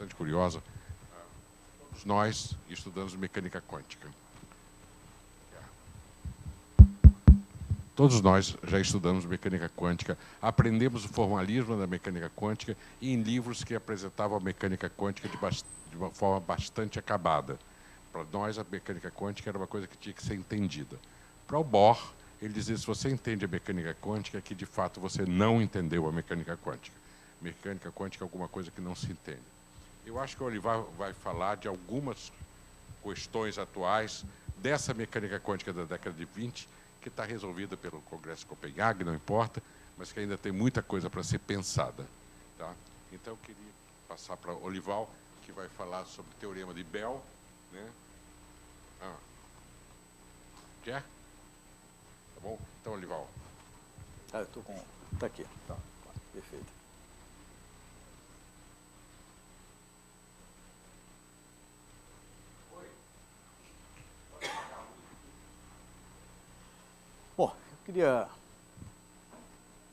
bastante curiosa. Todos nós estudamos mecânica quântica. Todos nós já estudamos mecânica quântica, aprendemos o formalismo da mecânica quântica e em livros que apresentavam a mecânica quântica de uma forma bastante acabada. Para nós, a mecânica quântica era uma coisa que tinha que ser entendida. Para o Bohr, ele dizia, se você entende a mecânica quântica, é que de fato você não entendeu a mecânica quântica. Mecânica quântica é alguma coisa que não se entende. Eu acho que o Olivar vai falar de algumas questões atuais dessa mecânica quântica da década de 20, que está resolvida pelo Congresso de Copenhague, não importa, mas que ainda tem muita coisa para ser pensada. Tá? Então, eu queria passar para o Olival, que vai falar sobre o Teorema de Bell. Né? Quer? Tá bom? Então, Olival. Eu estou com... Está aqui. Tá. Perfeito. Bom, eu queria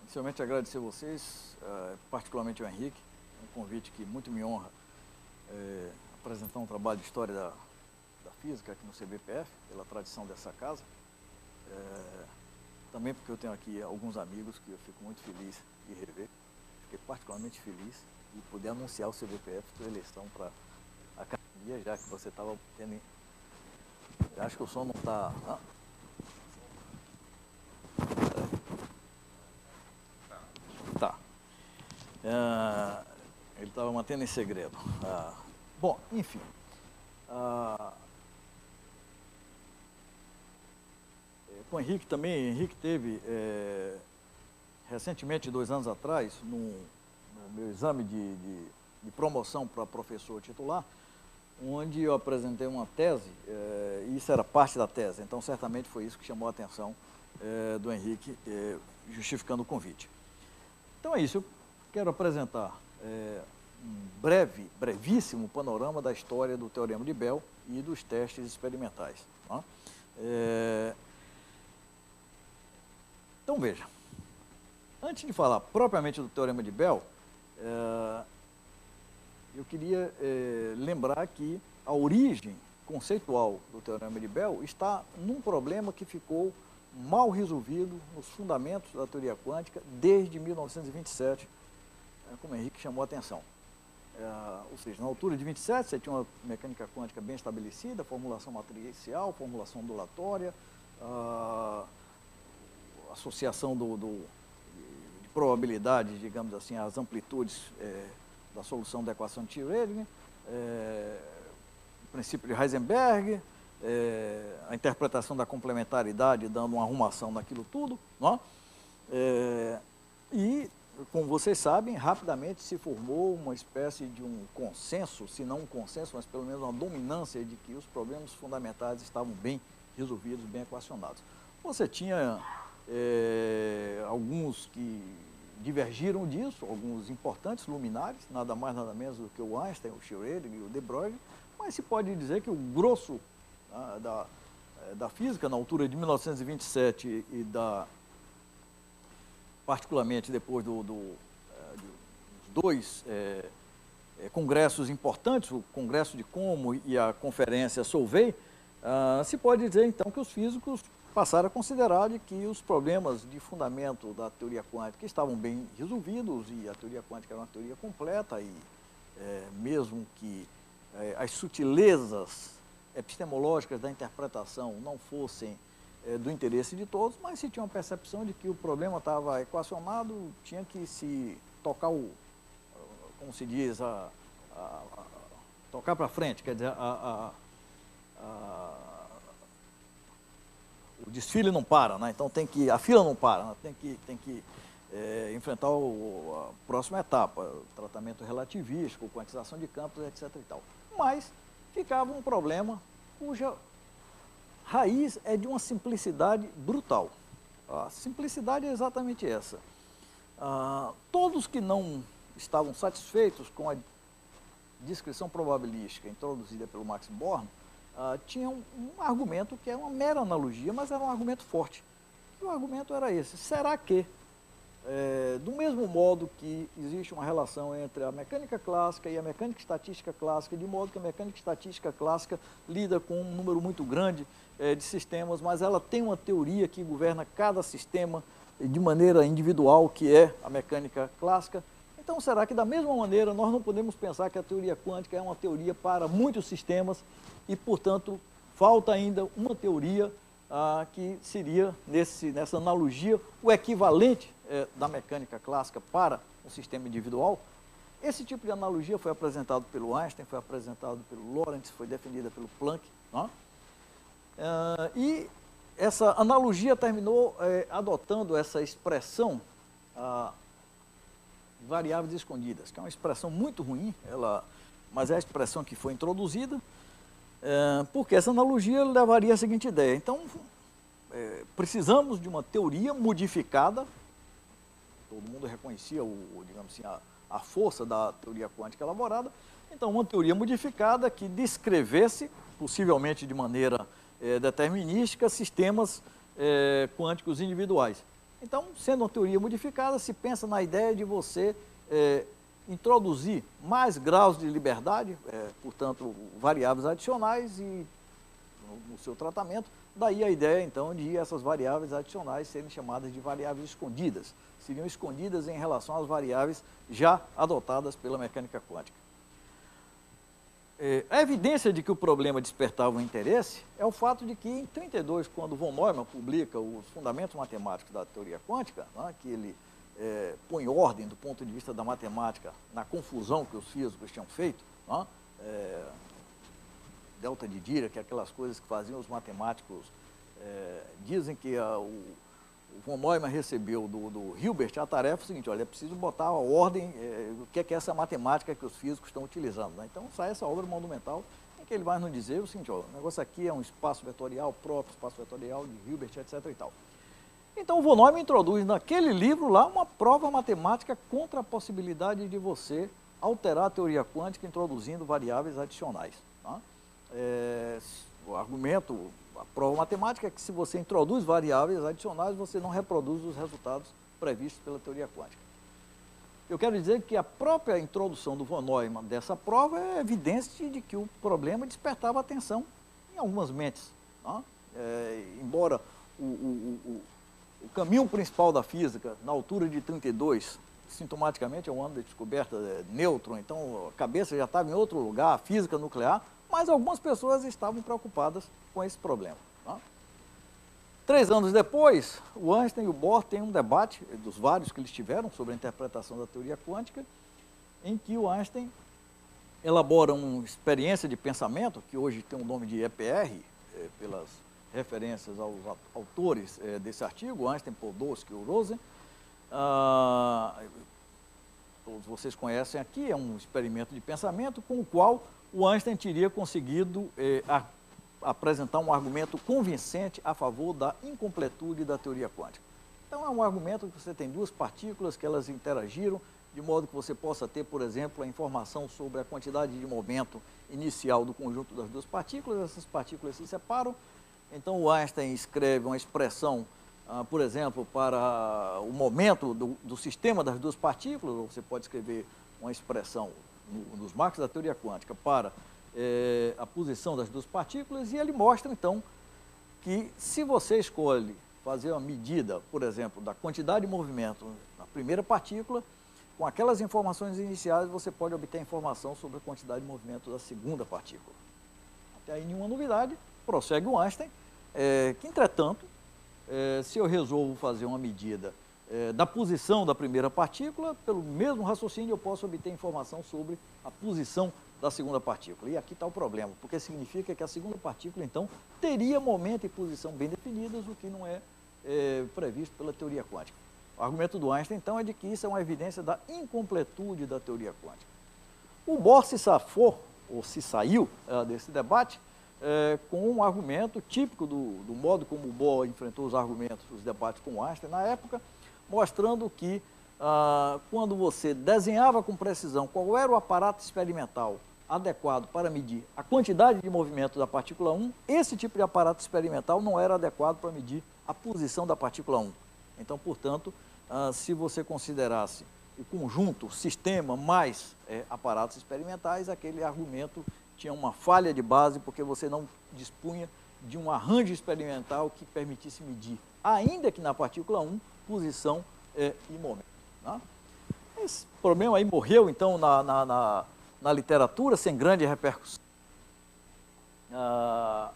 inicialmente agradecer a vocês, particularmente ao Henrique, um convite que muito me honra apresentar um trabalho de história da física aqui no CBPF, pela tradição dessa casa. Também porque eu tenho aqui alguns amigos que eu fico muito feliz de rever. Fiquei particularmente feliz de poder anunciar o CBPF sua eleição para a academia, já que você estava tendo... Eu acho que o som não está... Tá. Ele estava mantendo em segredo. Bom, enfim. Com o Henrique também, Henrique teve, recentemente, 2 anos atrás, no meu exame de promoção para professor titular, onde eu apresentei uma tese, e isso era parte da tese, então certamente foi isso que chamou a atenção do Henrique, justificando o convite. Então é isso, eu quero apresentar um brevíssimo panorama da história do Teorema de Bell e dos testes experimentais. Tá? Então veja, antes de falar propriamente do Teorema de Bell, eu queria lembrar que a origem conceitual do Teorema de Bell está num problema que ficou mal resolvido nos fundamentos da teoria quântica desde 1927, como o Henrique chamou a atenção. Ou seja, na altura de 27, você tinha uma mecânica quântica bem estabelecida, formulação matricial, formulação ondulatória, associação de probabilidades, digamos assim, às amplitudes da solução da equação de Schrödinger, o princípio de Heisenberg, a interpretação da complementaridade dando uma arrumação naquilo tudo, não é? E, como vocês sabem, rapidamente se formou uma espécie de um consenso, se não um consenso, mas pelo menos uma dominância de que os problemas fundamentais estavam bem resolvidos, bem equacionados. Você tinha alguns que divergiram disso, alguns importantes luminares, nada mais nada menos do que o Einstein, o Schrödinger e o De Broglie, mas se pode dizer que o grosso da física, na altura de 1927 e particularmente depois dos 2 congressos importantes, o Congresso de Como e a Conferência Solvay, se pode dizer então que os físicos passaram a considerar de que os problemas de fundamento da teoria quântica estavam bem resolvidos e a teoria quântica era uma teoria completa e mesmo que as sutilezas epistemológicas da interpretação não fossem do interesse de todos, mas se tinha uma percepção de que o problema estava equacionado, tinha que se tocar como se diz, tocar para frente, quer dizer, o desfile não para, né? Então a fila não para, né? tem que enfrentar a próxima etapa, o tratamento relativístico, quantização de campos, etc. e tal. Mas ficava um problema cuja raiz é de uma simplicidade brutal. A simplicidade é exatamente essa. Todos que não estavam satisfeitos com a descrição probabilística introduzida pelo Max Born tinham um argumento que é uma mera analogia, mas era um argumento forte. E o argumento era esse: será que do mesmo modo que existe uma relação entre a mecânica clássica e a mecânica estatística clássica, de modo que a mecânica estatística clássica lida com um número muito grande de sistemas, mas ela tem uma teoria que governa cada sistema de maneira individual, que é a mecânica clássica. Então, será que da mesma maneira nós não podemos pensar que a teoria quântica é uma teoria para muitos sistemas e, portanto, falta ainda uma teoria que seria, nessa analogia, o equivalente da mecânica clássica para um sistema individual? Esse tipo de analogia foi apresentado pelo Einstein, foi apresentado pelo Lorentz, foi defendida pelo Planck, não? E essa analogia terminou adotando essa expressão variáveis escondidas, que é uma expressão muito ruim, mas é a expressão que foi introduzida, porque essa analogia levaria a seguinte ideia. Então, precisamos de uma teoria modificada, todo mundo reconhecia, digamos assim, a força da teoria quântica elaborada, então uma teoria modificada que descrevesse, possivelmente de maneira determinística, sistemas quânticos individuais. Então, sendo uma teoria modificada, se pensa na ideia de você introduzir mais graus de liberdade, portanto, variáveis adicionais e no seu tratamento, daí a ideia, então, de essas variáveis adicionais serem chamadas de variáveis escondidas. Seriam escondidas em relação às variáveis já adotadas pela mecânica quântica. A evidência de que o problema despertava o interesse é o fato de que, em 1932, quando von Neumann publica os fundamentos matemáticos da teoria quântica, né, que ele põe ordem do ponto de vista da matemática na confusão que os físicos tinham feito, né, delta de Dirac, aquelas coisas que faziam os matemáticos, dizem que o von Neumann recebeu do Hilbert a tarefa seguinte: olha, é preciso botar a ordem, o que é essa matemática que os físicos estão utilizando, né? Então sai essa obra monumental em que ele vai nos dizer o seguinte: ó, o negócio aqui é um espaço vetorial próprio, espaço vetorial de Hilbert, etc. e tal. Então o von Neumann introduz naquele livro lá uma prova matemática contra a possibilidade de você alterar a teoria quântica introduzindo variáveis adicionais, tá? O argumento, a prova matemática é que se você introduz variáveis adicionais, você não reproduz os resultados previstos pela teoria quântica. Eu quero dizer que a própria introdução do von Neumann dessa prova é evidência de que o problema despertava atenção em algumas mentes, tá? Embora o caminho principal da física, na altura de 32, sintomaticamente é o ano da descoberta de nêutron, então a cabeça já estava em outro lugar, a física nuclear, mas algumas pessoas estavam preocupadas com esse problema, tá? 3 anos depois, o Einstein e o Bohr têm um debate, dos vários que eles tiveram, sobre a interpretação da teoria quântica, em que o Einstein elabora uma experiência de pensamento, que hoje tem o nome de EPR, pelas referências aos autores desse artigo, Einstein, Podolsky e Rosen. Todos vocês conhecem aqui, é um experimento de pensamento com o qual o Einstein teria conseguido apresentar um argumento convincente a favor da incompletude da teoria quântica. Então é um argumento que você tem duas partículas que elas interagiram, de modo que você possa ter, por exemplo, a informação sobre a quantidade de momento inicial do conjunto das duas partículas, essas partículas se separam. Então o Einstein escreve uma expressão, por exemplo, para o momento do sistema das duas partículas, ou você pode escrever uma expressão nos marcos da teoria quântica para a posição das duas partículas, e ele mostra então que se você escolhe fazer uma medida, por exemplo, da quantidade de movimento na primeira partícula, com aquelas informações iniciais você pode obter informação sobre a quantidade de movimento da segunda partícula. Até aí nenhuma novidade, prossegue o Einstein, que entretanto, se eu resolvo fazer uma medida da posição da primeira partícula, pelo mesmo raciocínio eu posso obter informação sobre a posição da segunda partícula. E aqui está o problema, porque significa que a segunda partícula, então, teria momento e posição bem definidas, o que não é previsto pela teoria quântica. O argumento do Einstein, então, é de que isso é uma evidência da incompletude da teoria quântica. O Bohr se safou, ou se saiu desse debate, com um argumento típico do modo como o Bohr enfrentou os argumentos, os debates com o Einstein na época, mostrando que quando você desenhava com precisão qual era o aparato experimental adequado para medir a quantidade de movimento da partícula 1, esse tipo de aparato experimental não era adequado para medir a posição da partícula 1. Então, portanto, se você considerasse o conjunto, sistema, mais aparatos experimentais, aquele argumento tinha uma falha de base, porque você não dispunha de um arranjo experimental que permitisse medir, ainda que na partícula 1, posição e momento. Né? Esse problema aí morreu, então, na literatura, sem grande repercussão. Na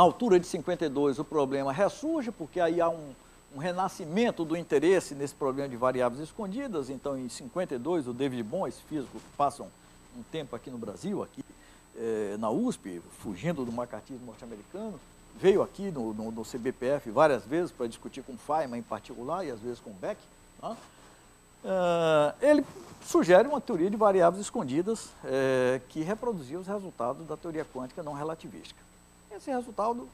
altura de 52, o problema ressurge, porque aí há um renascimento do interesse nesse problema de variáveis escondidas. Então, em 52, o David Bohm, esse físico que passa um tempo aqui no Brasil, aqui na USP, fugindo do macartismo norte-americano, veio aqui no CBPF várias vezes para discutir com Feynman em particular e às vezes com Beck. Né? Ele sugere uma teoria de variáveis escondidas que reproduzia os resultados da teoria quântica não relativística. Esse resultado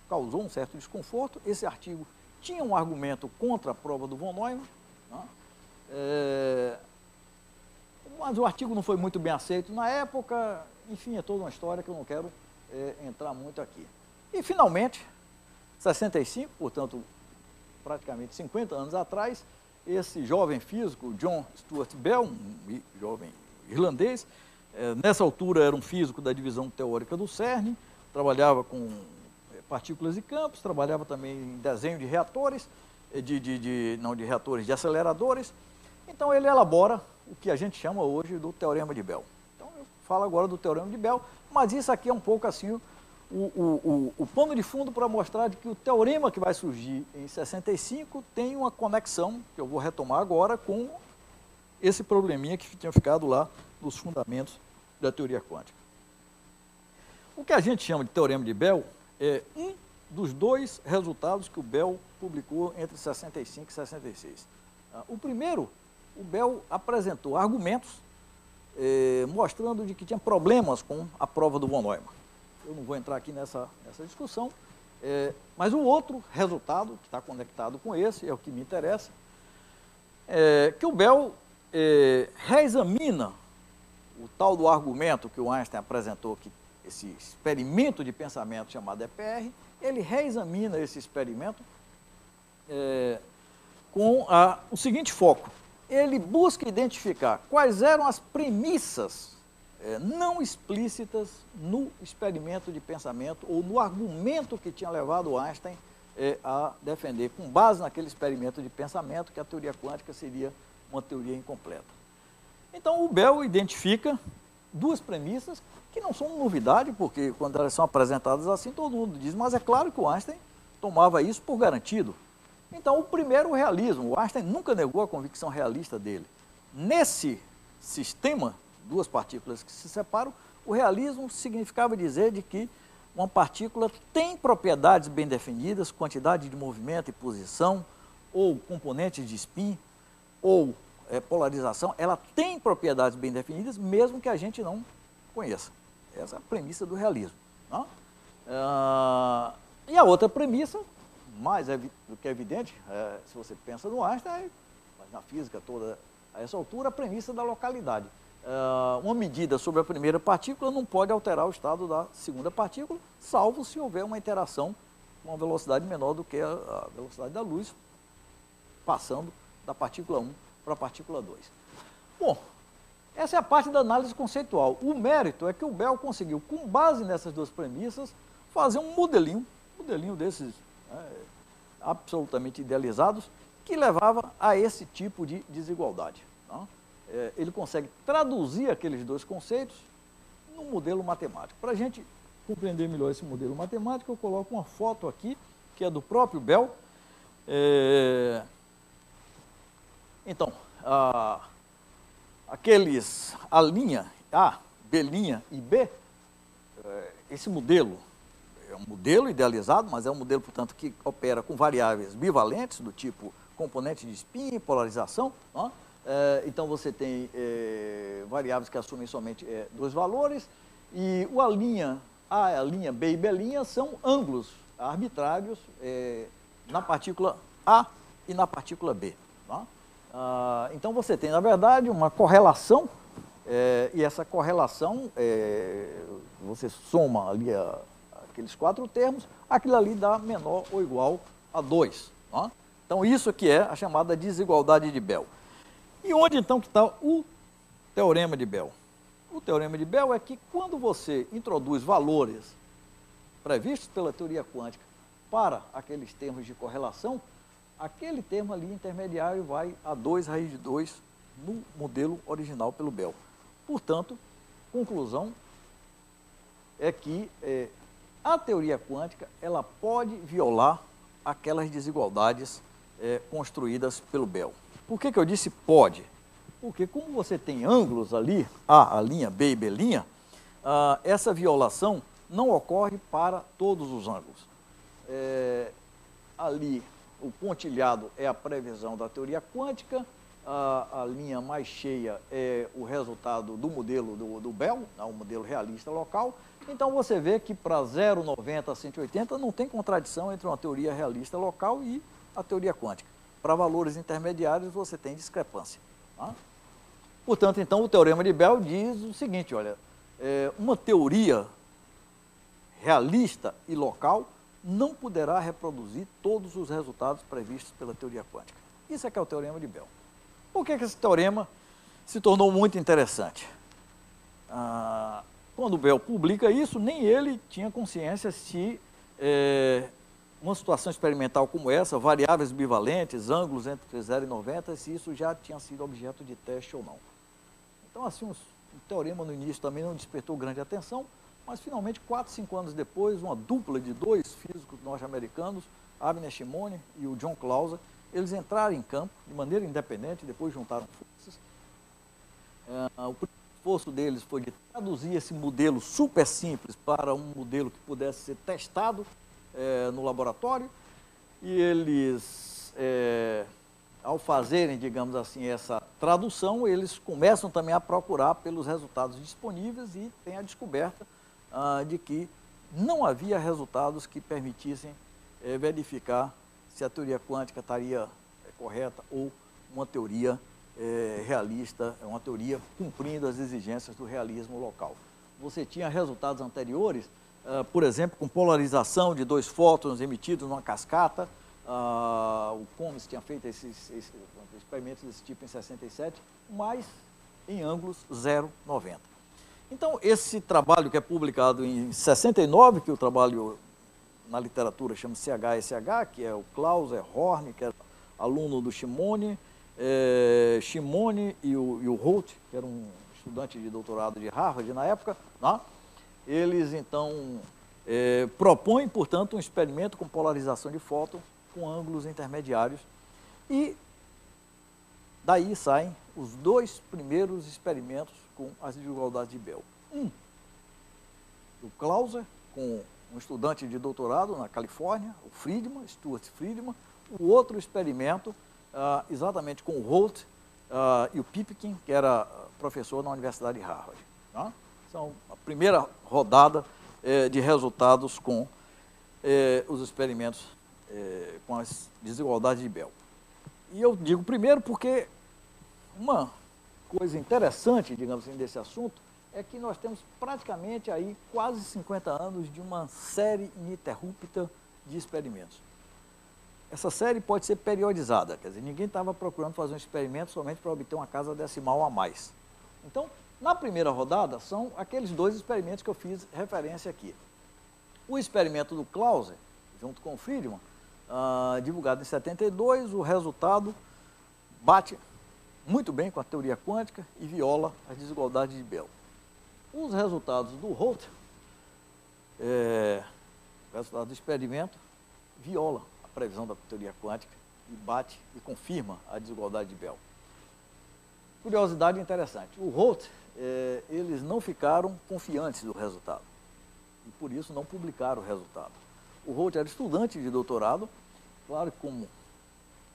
causou um certo desconforto. Esse artigo tinha um argumento contra a prova do von Neumann, né? Mas o artigo não foi muito bem aceito na época. Enfim, é toda uma história que eu não quero entrar muito aqui. E, finalmente, 65, portanto, praticamente 50 anos atrás, esse jovem físico, John Stuart Bell, um jovem irlandês, nessa altura era um físico da divisão teórica do CERN, trabalhava com partículas e campos, trabalhava também em desenho de reatores, não de reatores, de aceleradores. Então ele elabora o que a gente chama hoje do Teorema de Bell. Então eu falo agora do Teorema de Bell, mas isso aqui é um pouco assim o pano de fundo para mostrar de que o teorema que vai surgir em 65 tem uma conexão, que eu vou retomar agora, com esse probleminha que tinha ficado lá nos fundamentos da teoria quântica. O que a gente chama de Teorema de Bell é um dos dois resultados que o Bell publicou entre 65 e 66. O primeiro, o Bell apresentou argumentos mostrando de que tinha problemas com a prova do von Neumann. Eu não vou entrar aqui nessa discussão, mas o outro resultado, que está conectado com esse, é o que me interessa, que o Bell reexamina o tal do argumento que o Einstein apresentou, que esse experimento de pensamento chamado EPR, ele reexamina esse experimento com o seguinte foco. Ele busca identificar quais eram as premissas não explícitas no experimento de pensamento ou no argumento que tinha levado Einstein a defender, com base naquele experimento de pensamento, que a teoria quântica seria uma teoria incompleta. Então, o Bell identifica duas premissas que não são novidade, porque quando elas são apresentadas assim, todo mundo diz, mas é claro que o Einstein tomava isso por garantido. Então, o primeiro, o realismo. O Einstein nunca negou a convicção realista dele. Nesse sistema, duas partículas que se separam, o realismo significava dizer de que uma partícula tem propriedades bem definidas, quantidade de movimento e posição, ou componentes de spin, ou polarização, ela tem propriedades bem definidas, mesmo que a gente não conheça. Essa é a premissa do realismo. Não? E a outra premissa, mais do que evidente, se você pensa no Einstein, mas na física toda a essa altura, a premissa da localidade. Uma medida sobre a primeira partícula não pode alterar o estado da segunda partícula, salvo se houver uma interação com uma velocidade menor do que a velocidade da luz, passando da partícula 1 para a partícula 2. Bom, essa é a parte da análise conceitual. O mérito é que o Bell conseguiu, com base nessas duas premissas, fazer um modelinho desses absolutamente idealizados, que levava a esse tipo de desigualdade. Não? Ele consegue traduzir aqueles dois conceitos num modelo matemático. Para a gente compreender melhor esse modelo matemático, eu coloco uma foto aqui, que é do próprio Bell. Então, a linha A, B' e B, esse modelo é um modelo idealizado, mas é um modelo, portanto, que opera com variáveis bivalentes, do tipo componente de spin, polarização. Não? Então, você tem variáveis que assumem somente dois valores, e a linha A, a linha B e B' são ângulos arbitrários na partícula A e na partícula B. Tá? Então, você tem, na verdade, uma correlação, e essa correlação, você soma ali aqueles quatro termos, aquilo ali dá menor ou igual a 2. Tá? Então, isso que é a chamada desigualdade de Bell. E onde, então, que está o teorema de Bell? O teorema de Bell é que quando você introduz valores previstos pela teoria quântica para aqueles termos de correlação, aquele termo ali intermediário vai a 2 raiz de 2 no modelo original pelo Bell. Portanto, conclusão é que a teoria quântica ela pode violar aquelas desigualdades construídas pelo Bell. Por que eu disse pode? Porque como você tem ângulos ali, A', B e B', essa violação não ocorre para todos os ângulos. Ali, o pontilhado é a previsão da teoria quântica, a linha mais cheia é o resultado do modelo do Bell, o modelo realista local. Então, você vê que para 0,90 a 180 não tem contradição entre uma teoria realista local e a teoria quântica. Para valores intermediários, você tem discrepância. Tá? Portanto, então, o teorema de Bell diz o seguinte, olha, uma teoria realista e local não poderá reproduzir todos os resultados previstos pela teoria quântica. Isso é que é o teorema de Bell. Por que esse teorema se tornou muito interessante? Quando Bell publica isso, nem ele tinha consciência se uma situação experimental como essa, variáveis bivalentes, ângulos entre 0 e 90, se isso já tinha sido objeto de teste ou não. Então, assim, o teorema no início também não despertou grande atenção, mas finalmente, 4, 5 anos depois, uma dupla de 2 físicos norte-americanos, Abner Shimon e o John Clauser, eles entraram em campo de maneira independente, depois juntaram forças. O esforço deles foi de traduzir esse modelo super simples para um modelo que pudesse ser testado no laboratório, e eles, ao fazerem, digamos assim, essa tradução, eles começam também a procurar pelos resultados disponíveis e têm a descoberta de que não havia resultados que permitissem verificar se a teoria quântica estaria correta ou uma teoria realista, uma teoria cumprindo as exigências do realismo local. Você tinha resultados anteriores, por exemplo, com polarização de 2 fótons emitidos numa cascata. O Combs tinha feito esses experimentos desse tipo em 67, mas em ângulos 0,90. Então, esse trabalho que é publicado em 69, que o trabalho na literatura chama CHSH, que é o Clauser, Horn, que era aluno do Shimon, Shimon e o Holt, que era um estudante de doutorado de Harvard na época, né? Eles, então, propõem, portanto, um experimento com polarização de fótons com ângulos intermediários, e daí saem os 2 primeiros experimentos com as desigualdades de Bell. O Clauser, com um estudante de doutorado na Califórnia, o Friedman, Stuart Friedman. O outro experimento, exatamente com o Holt e o Pipkin, que era professor na Universidade de Harvard. Tá? São a primeira rodada de resultados com os experimentos com as desigualdades de Bell. E eu digo primeiro porque uma coisa interessante, digamos assim, desse assunto é que nós temos praticamente aí quase 50 anos de uma série ininterrupta de experimentos. Essa série pode ser periodizada, quer dizer, ninguém estava procurando fazer um experimento somente para obter uma casa decimal a mais. Então, na primeira rodada, são aqueles 2 experimentos que eu fiz referência aqui. O experimento do Clauser, junto com o Friedman, divulgado em 72, o resultado bate muito bem com a teoria quântica e viola as desigualdades de Bell. Os resultados do Holt, o resultado do experimento, viola a previsão da teoria quântica e bate e confirma a desigualdade de Bell. Curiosidade interessante, o Holt, eles não ficaram confiantes do resultado e por isso não publicaram o resultado. O Holt era estudante de doutorado, claro que como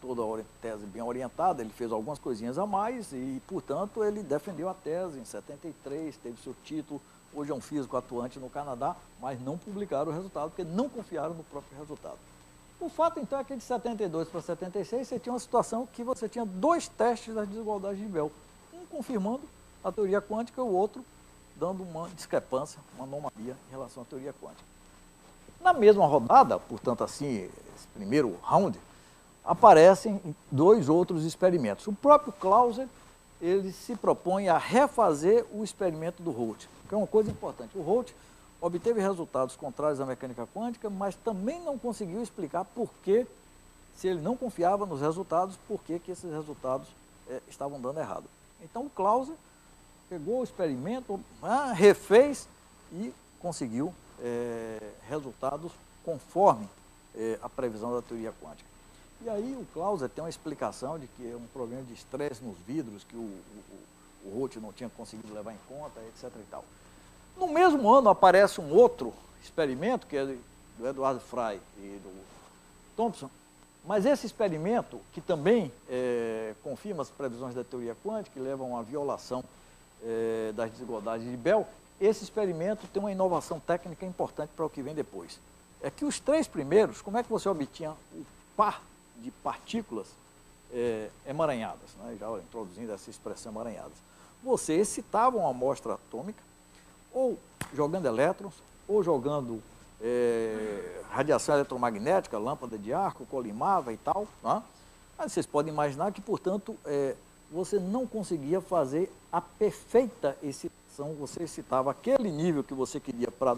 toda tese bem orientada, ele fez algumas coisinhas a mais e, portanto, ele defendeu a tese em 73, teve seu título, hoje é um físico atuante no Canadá, mas não publicaram o resultado, porque não confiaram no próprio resultado. O fato, então, é que de 72 para 76, você tinha uma situação que você tinha 2 testes das desigualdades de Bell, um confirmando a teoria quântica e o outro dando uma discrepância, uma anomalia em relação à teoria quântica. Na mesma rodada, portanto, assim, esse primeiro round, aparecem dois outros experimentos. O próprio Clauser, ele se propõe a refazer o experimento do Roth, que é uma coisa importante. O Roth obteve resultados contrários à mecânica quântica, mas também não conseguiu explicar por que, se ele não confiava nos resultados, por que esses resultados estavam dando errado. Então o Clauser pegou o experimento, refez e conseguiu resultados conforme a previsão da teoria quântica. E aí o Clauser tem uma explicação de que é um problema de estresse nos vidros, que o Roth não tinha conseguido levar em conta, etc. e tal. No mesmo ano aparece um outro experimento, que é do Eduardo Frey e do Thompson, mas esse experimento, que também confirma as previsões da teoria quântica, que levam a uma violação das desigualdades de Bell, esse experimento tem uma inovação técnica importante para o que vem depois. É que os três primeiros, como é que você obtinha o par de partículas emaranhadas, né? Já introduzindo essa expressão emaranhadas? Você excitava uma amostra atômica, ou jogando elétrons, ou jogando radiação eletromagnética, lâmpada de arco, colimava e tal. Né? Mas vocês podem imaginar que, portanto, você não conseguia fazer a perfeita excitação, você excitava aquele nível que você queria para,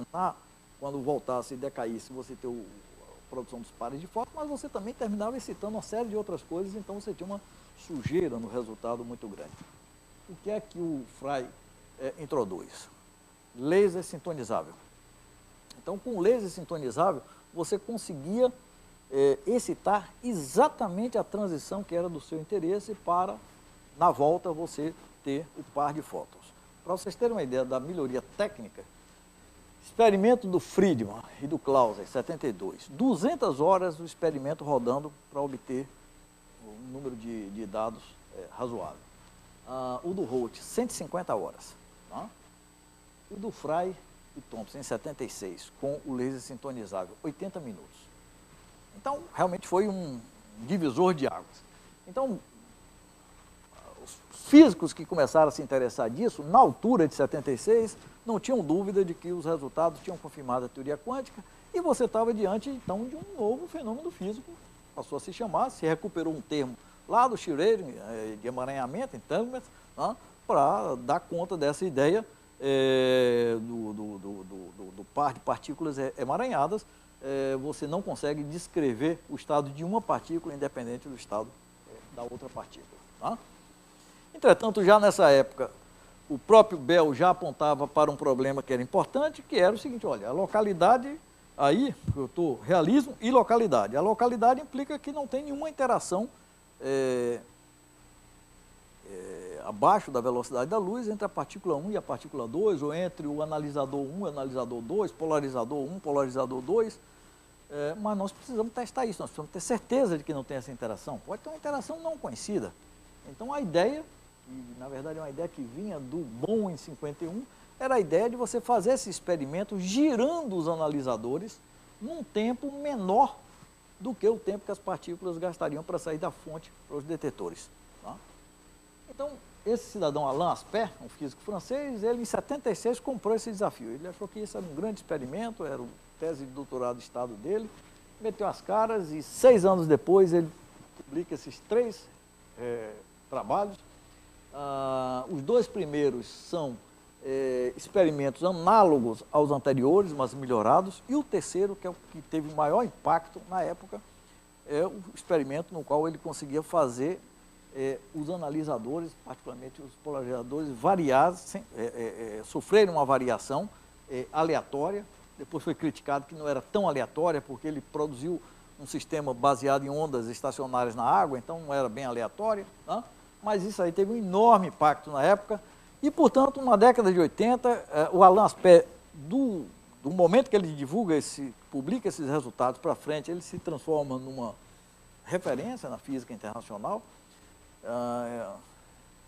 quando voltasse e decaísse, você ter a produção dos pares de fótons, mas você também terminava excitando uma série de outras coisas, então você tinha uma sujeira no resultado muito grande. O que é que o Frey introduz? Laser sintonizável. Então, com o laser sintonizável, você conseguia excitar exatamente a transição que era do seu interesse para, na volta, você ter o par de fótons. Para vocês terem uma ideia da melhoria técnica, experimento do Friedman e do Clauser, 72. 200 horas do experimento rodando para obter um número de dados razoável. O do Roth, 150 horas. Tá? O do Frey e Thompson, em 76, com o laser sintonizável, 80 minutos. Então, realmente foi um divisor de águas. Então, os físicos que começaram a se interessar disso, na altura de 76, não tinham dúvida de que os resultados tinham confirmado a teoria quântica, e você estava diante, então, de um novo fenômeno físico, passou a se chamar, se recuperou um termo lá do Schrödinger, de emaranhamento, entanglement, para dar conta dessa ideia do par de partículas emaranhadas. Você não consegue descrever o estado de uma partícula independente do estado da outra partícula. Tá? Entretanto, já nessa época, o próprio Bell já apontava para um problema que era importante, que era o seguinte: olha, a localidade, aí, eu estou realismo e localidade. A localidade implica que não tem nenhuma interação abaixo da velocidade da luz entre a partícula 1 e a partícula 2, ou entre o analisador 1 e o analisador 2, polarizador 1, polarizador 2, mas nós precisamos testar isso, nós precisamos ter certeza de que não tem essa interação. Pode ter uma interação não conhecida. Então a ideia, e na verdade é uma ideia que vinha do Bohm em 51, era a ideia de você fazer esse experimento girando os analisadores num tempo menor do que o tempo que as partículas gastariam para sair da fonte para os detetores. Tá? Então, esse cidadão Alain Aspect, um físico francês, ele em 76 comprou esse desafio. Ele achou que isso era um grande experimento, era a tese de doutorado de estado dele, meteu as caras e 6 anos depois ele publica esses 3 trabalhos. Os 2 primeiros são experimentos análogos aos anteriores, mas melhorados, e o terceiro, que é o que teve o maior impacto na época, é o experimento no qual ele conseguia fazer os analisadores, particularmente os polarizadores, sofrerem uma variação aleatória. Depois foi criticado que não era tão aleatória, porque ele produziu um sistema baseado em ondas estacionárias na água, então não era bem aleatória, né? Mas isso aí teve um enorme impacto na época, e, portanto, na década de 80, o Alain Aspect, do momento que ele publica esses resultados para frente, ele se transforma numa referência na física internacional.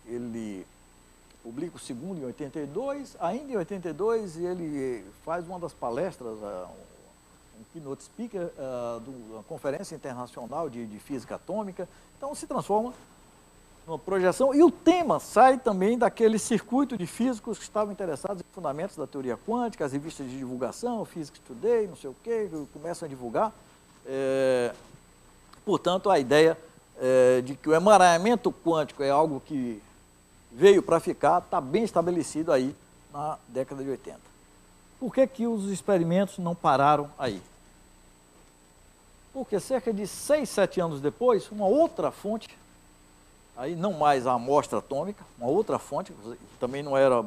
Ele publica o segundo em 82, ainda em 82 ele faz uma das palestras, um keynote speaker de uma conferência internacional de física atômica. Então se transforma numa projeção, e o tema sai também daquele circuito de físicos que estavam interessados em fundamentos da teoria quântica, as revistas de divulgação, Physics Today, não sei o quê, começam a divulgar. portanto, a ideia de que o emaranhamento quântico é algo que veio para ficar, está bem estabelecido aí na década de 80. Por que que os experimentos não pararam aí? Porque cerca de 6, 7 anos depois, uma outra fonte, aí não mais a amostra atômica, uma outra fonte, também não era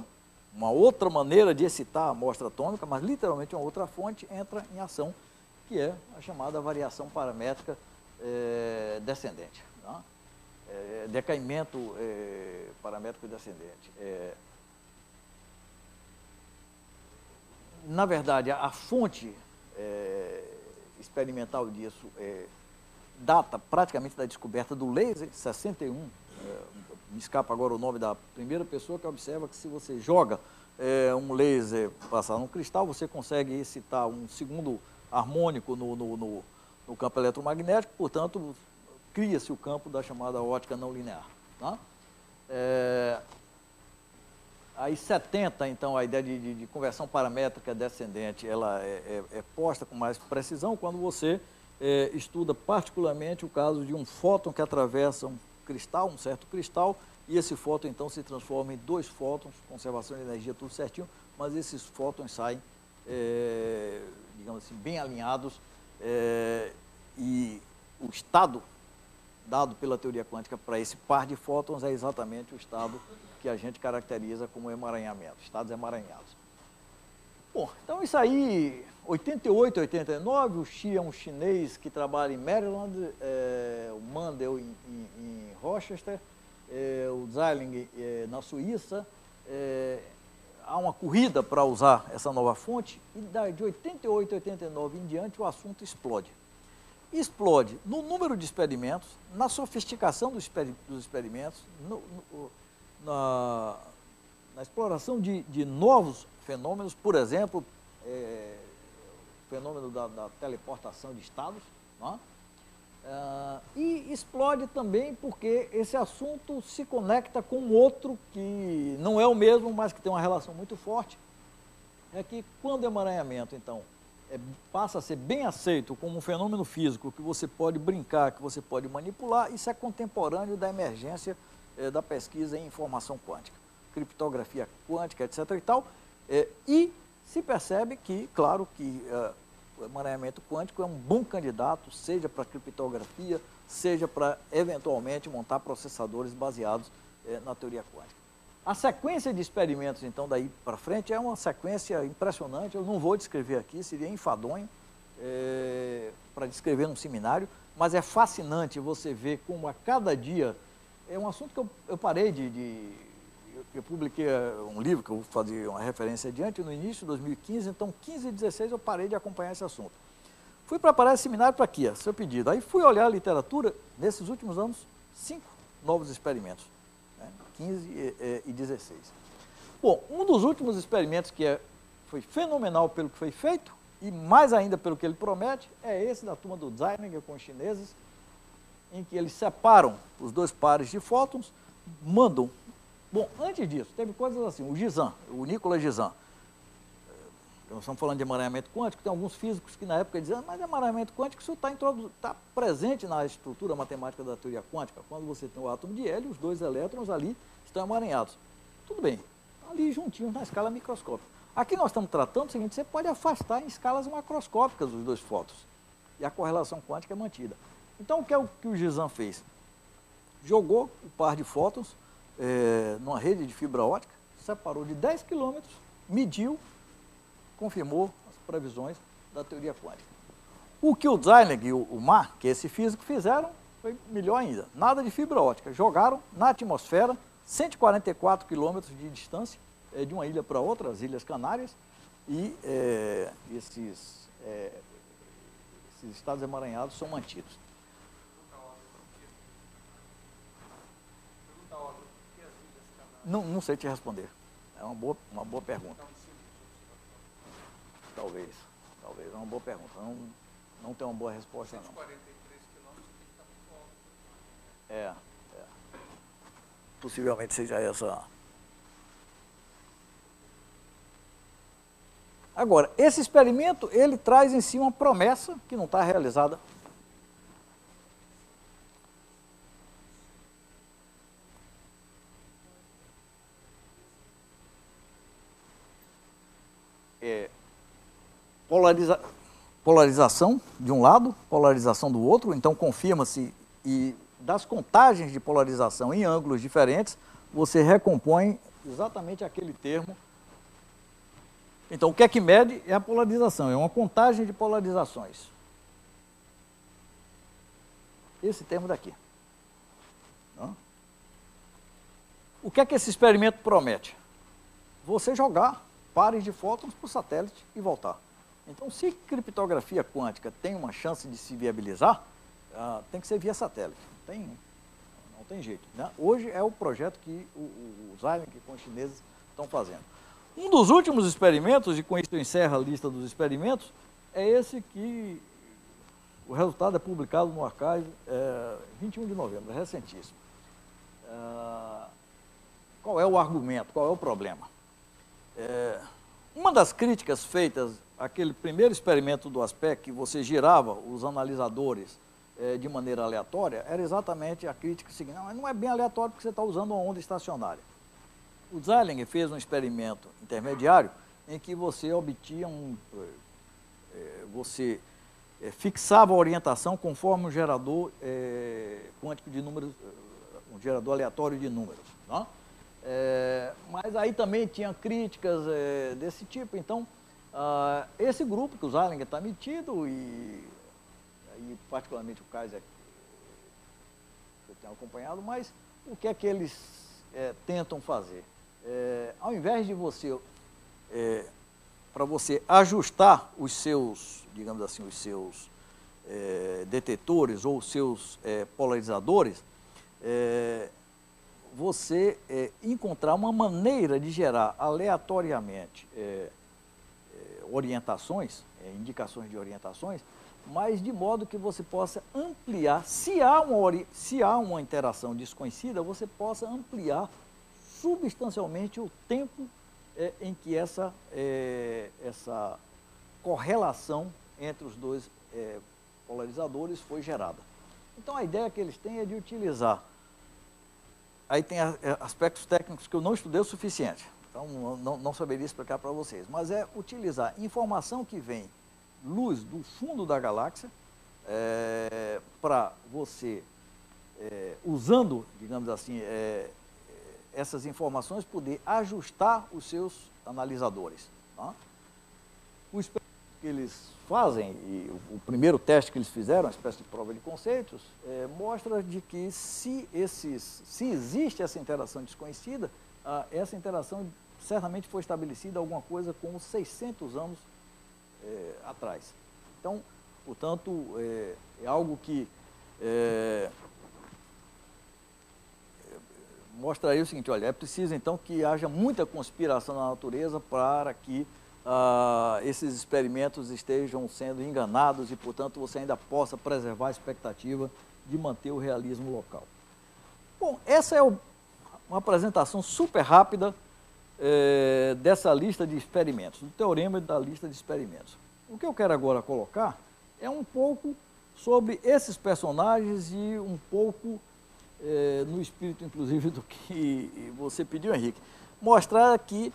uma outra maneira de excitar a amostra atômica, mas literalmente uma outra fonte entra em ação, que é a chamada variação paramétrica descendente. Tá? Decaimento paramétrico descendente. Na verdade, a fonte experimental disso data praticamente da descoberta do laser, 61. Me escapa agora o nome da primeira pessoa que observa que se você joga um laser passar num cristal, você consegue excitar um segundo harmônico no campo eletromagnético, portanto, cria-se o campo da chamada ótica não linear. Tá? Aí 70, então, a ideia de conversão paramétrica descendente, ela é posta com mais precisão quando você estuda particularmente o caso de um fóton que atravessa um cristal, um certo cristal, e esse fóton, então, se transforma em 2 fótons, conservação de energia, tudo certinho, mas esses fótons saem, digamos assim, bem alinhados, e o estado dado pela teoria quântica para esse par de fótons é exatamente o estado que a gente caracteriza como emaranhamento, estados emaranhados. Bom, então isso aí, 88, 89, o Xi é um chinês que trabalha em Maryland, o Mandel em Rochester, o Zeiling na Suíça. Há uma corrida para usar essa nova fonte e de 88, 89 em diante o assunto explode. Explode no número de experimentos, na sofisticação dos experimentos, na exploração de novos fenômenos, por exemplo, o fenômeno da teleportação de estados, não é? E explode também porque esse assunto se conecta com outro que não é o mesmo, mas que tem uma relação muito forte, é que quando o emaranhamento, então, passa a ser bem aceito como um fenômeno físico que você pode brincar, que você pode manipular, isso é contemporâneo da emergência da pesquisa em informação quântica, criptografia quântica, etc. e tal, e se percebe que, claro, que o emaranhamento quântico é um bom candidato, seja para criptografia, seja para, eventualmente, montar processadores baseados na teoria quântica. A sequência de experimentos, então, daí para frente, é uma sequência impressionante. Eu não vou descrever aqui, seria enfadonho para descrever num seminário, mas é fascinante você ver como a cada dia... É um assunto que eu parei eu publiquei um livro que eu vou fazer uma referência adiante no início de 2015, então 15 e 16 eu parei de acompanhar esse assunto. Fui preparar esse seminário para quê? Seu pedido. Aí fui olhar a literatura, nesses últimos anos, 5 novos experimentos. 15 e 16. Bom, um dos últimos experimentos que foi fenomenal pelo que foi feito, e mais ainda pelo que ele promete, é esse da turma do Zeininger com os chineses, em que eles separam os 2 pares de fótons, mandam... Bom, antes disso, teve coisas assim, o Gizan, o Nicolas Gizan, nós estamos falando de emaranhamento quântico, tem alguns físicos que na época diziam, mas emaranhamento quântico isso está presente na estrutura matemática da teoria quântica. Quando você tem o átomo de hélio, os 2 elétrons ali estão emaranhados. Tudo bem, ali juntinhos na escala microscópica. Aqui nós estamos tratando o seguinte, você pode afastar em escalas macroscópicas os 2 fótons. E a correlação quântica é mantida. Então, o que é o que o Gizan fez? Jogou o par de fótons numa rede de fibra ótica, separou de 10 quilômetros, mediu, confirmou as previsões da teoria quântica. O que o Zeiling e o Ma, que é esse físico, fizeram foi melhor ainda. Nada de fibra ótica. Jogaram na atmosfera 144 quilômetros de distância de uma ilha para outra, as Ilhas Canárias, e esses estados emaranhados são mantidos. Não sei te responder. É uma boa pergunta. Talvez, é uma boa pergunta. Não tem uma boa resposta, não. 143 quilômetros tem que estar por fora. Possivelmente seja essa. Agora, esse experimento, ele traz em si uma promessa que não está realizada. polarização de um lado, polarização do outro, então confirma-se e das contagens de polarização em ângulos diferentes, você recompõe exatamente aquele termo. Então, o que é que mede é a polarização, é uma contagem de polarizações. Esse termo daqui. O que é que esse experimento promete? Você jogar pares de fótons para o satélite e voltar. Então, se criptografia quântica tem uma chance de se viabilizar, tem que ser via satélite. Não tem jeito. Né? Hoje é o projeto que o Xilinx com os chineses estão fazendo. Um dos últimos experimentos, e com isso eu encerro a lista dos experimentos, é esse que o resultado é publicado no Archive 21 de novembro, é recentíssimo. Qual é o argumento? Qual é o problema? Uma das críticas feitas àquele primeiro experimento do ASPEC, que você girava os analisadores de maneira aleatória, era exatamente a crítica seguinte: não é bem aleatório porque você está usando uma onda estacionária. O Xilinx fez um experimento intermediário em que você obtinha você fixava a orientação conforme um gerador quântico de números, um gerador aleatório de números. Não? Mas aí também tinha críticas desse tipo. Então, esse grupo que o Xilinx está metido, e particularmente o Kaiser, que eu tenho acompanhado, mas o que é que eles tentam fazer? Ao invés de você, para você ajustar os seus, digamos assim, os seus detetores ou os seus polarizadores, você encontrar uma maneira de gerar aleatoriamente orientações, indicações de orientações, mas de modo que você possa ampliar, se há uma interação desconhecida, você possa ampliar substancialmente o tempo em que essa correlação entre os dois polarizadores foi gerada. Então, a ideia que eles têm é de utilizar. Aí tem aspectos técnicos que eu não estudei o suficiente, então não saberia explicar para vocês, mas é utilizar informação que vem, luz do fundo da galáxia, para você, usando, digamos assim, essas informações, poder ajustar os seus analisadores. Tá? O experimento que eles fazem, e o primeiro teste que eles fizeram, uma espécie de prova de conceitos, mostra de que se existe essa interação desconhecida, essa interação certamente foi estabelecida alguma coisa como 600 anos atrás. Então, portanto, é algo que mostraria o seguinte: olha, é preciso então que haja muita conspiração na natureza para que esses experimentos estejam sendo enganados e, portanto, você ainda possa preservar a expectativa de manter o realismo local. Bom, essa é uma apresentação super rápida dessa lista de experimentos, do teorema e da lista de experimentos. O que eu quero agora colocar é um pouco sobre esses personagens e um pouco no espírito, inclusive, do que você pediu, Henrique, mostrar que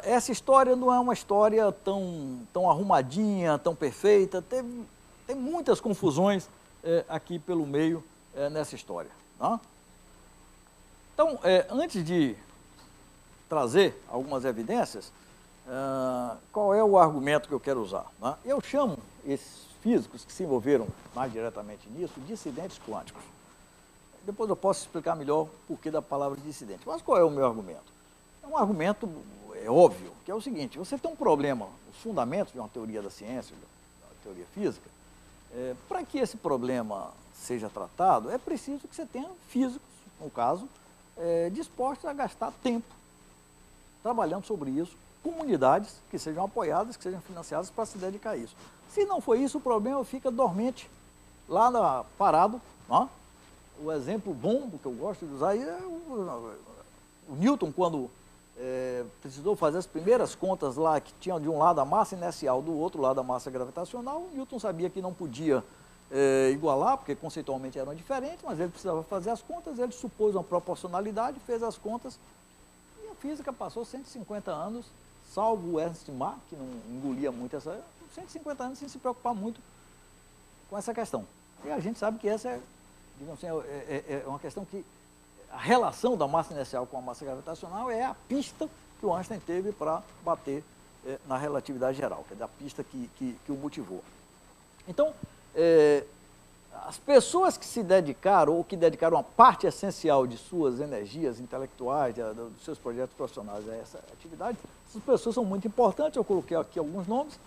essa história não é uma história tão arrumadinha, tão perfeita, tem muitas confusões aqui pelo meio nessa história. Tá? Então, antes de trazer algumas evidências, qual é o argumento que eu quero usar? Né? Eu chamo esses físicos que se envolveram mais diretamente nisso de dissidentes quânticos. Depois eu posso explicar melhor o porquê da palavra dissidente. Mas qual é o meu argumento? É um argumento óbvio, que é o seguinte: você tem um problema, os fundamentos de uma teoria da ciência, da teoria física, para que esse problema seja tratado, é preciso que você tenha físicos, no caso, dispostos a gastar tempo trabalhando sobre isso, comunidades que sejam apoiadas, que sejam financiadas para se dedicar a isso. Se não for isso, o problema fica dormente, lá parado. Ó. O exemplo bom, que eu gosto de usar, é o Newton, quando precisou fazer as primeiras contas lá, que tinham de um lado a massa inercial, do outro lado a massa gravitacional. O Newton sabia que não podia igualar, porque conceitualmente eram diferentes, mas ele precisava fazer as contas, ele supôs uma proporcionalidade, fez as contas, e a física passou 150 anos, salvo o Ernst Mach, que não engolia muito essa, 150 anos sem se preocupar muito com essa questão. E a gente sabe que essa digamos assim, é uma questão que a relação da massa inercial com a massa gravitacional é a pista que o Einstein teve para bater na relatividade geral, que é da pista que o motivou. Então, as pessoas que se dedicaram, ou que dedicaram uma parte essencial de suas energias intelectuais, dos seus projetos profissionais a essa atividade, essas pessoas são muito importantes, eu coloquei aqui alguns nomes.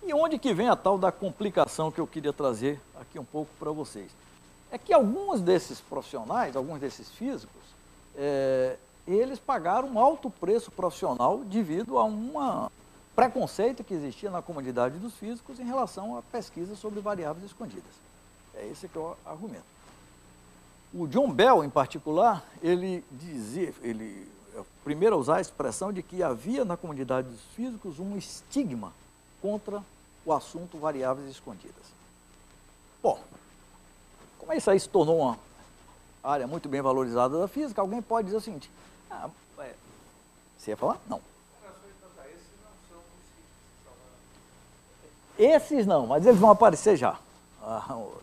E onde que vem a tal da complicação que eu queria trazer aqui um pouco para vocês? É que alguns desses profissionais, alguns desses físicos, eles pagaram um alto preço profissional devido a um preconceito que existia na comunidade dos físicos em relação à pesquisa sobre variáveis escondidas. É esse que é o argumento. O John Bell, em particular, ele é o primeiro a usar a expressão de que havia na comunidade dos físicos um estigma contra o assunto variáveis escondidas. Bom, como isso aí se tornou uma área muito bem valorizada da física, alguém pode dizer o seguinte, você ia falar? Não. Esses não, mas eles vão aparecer já.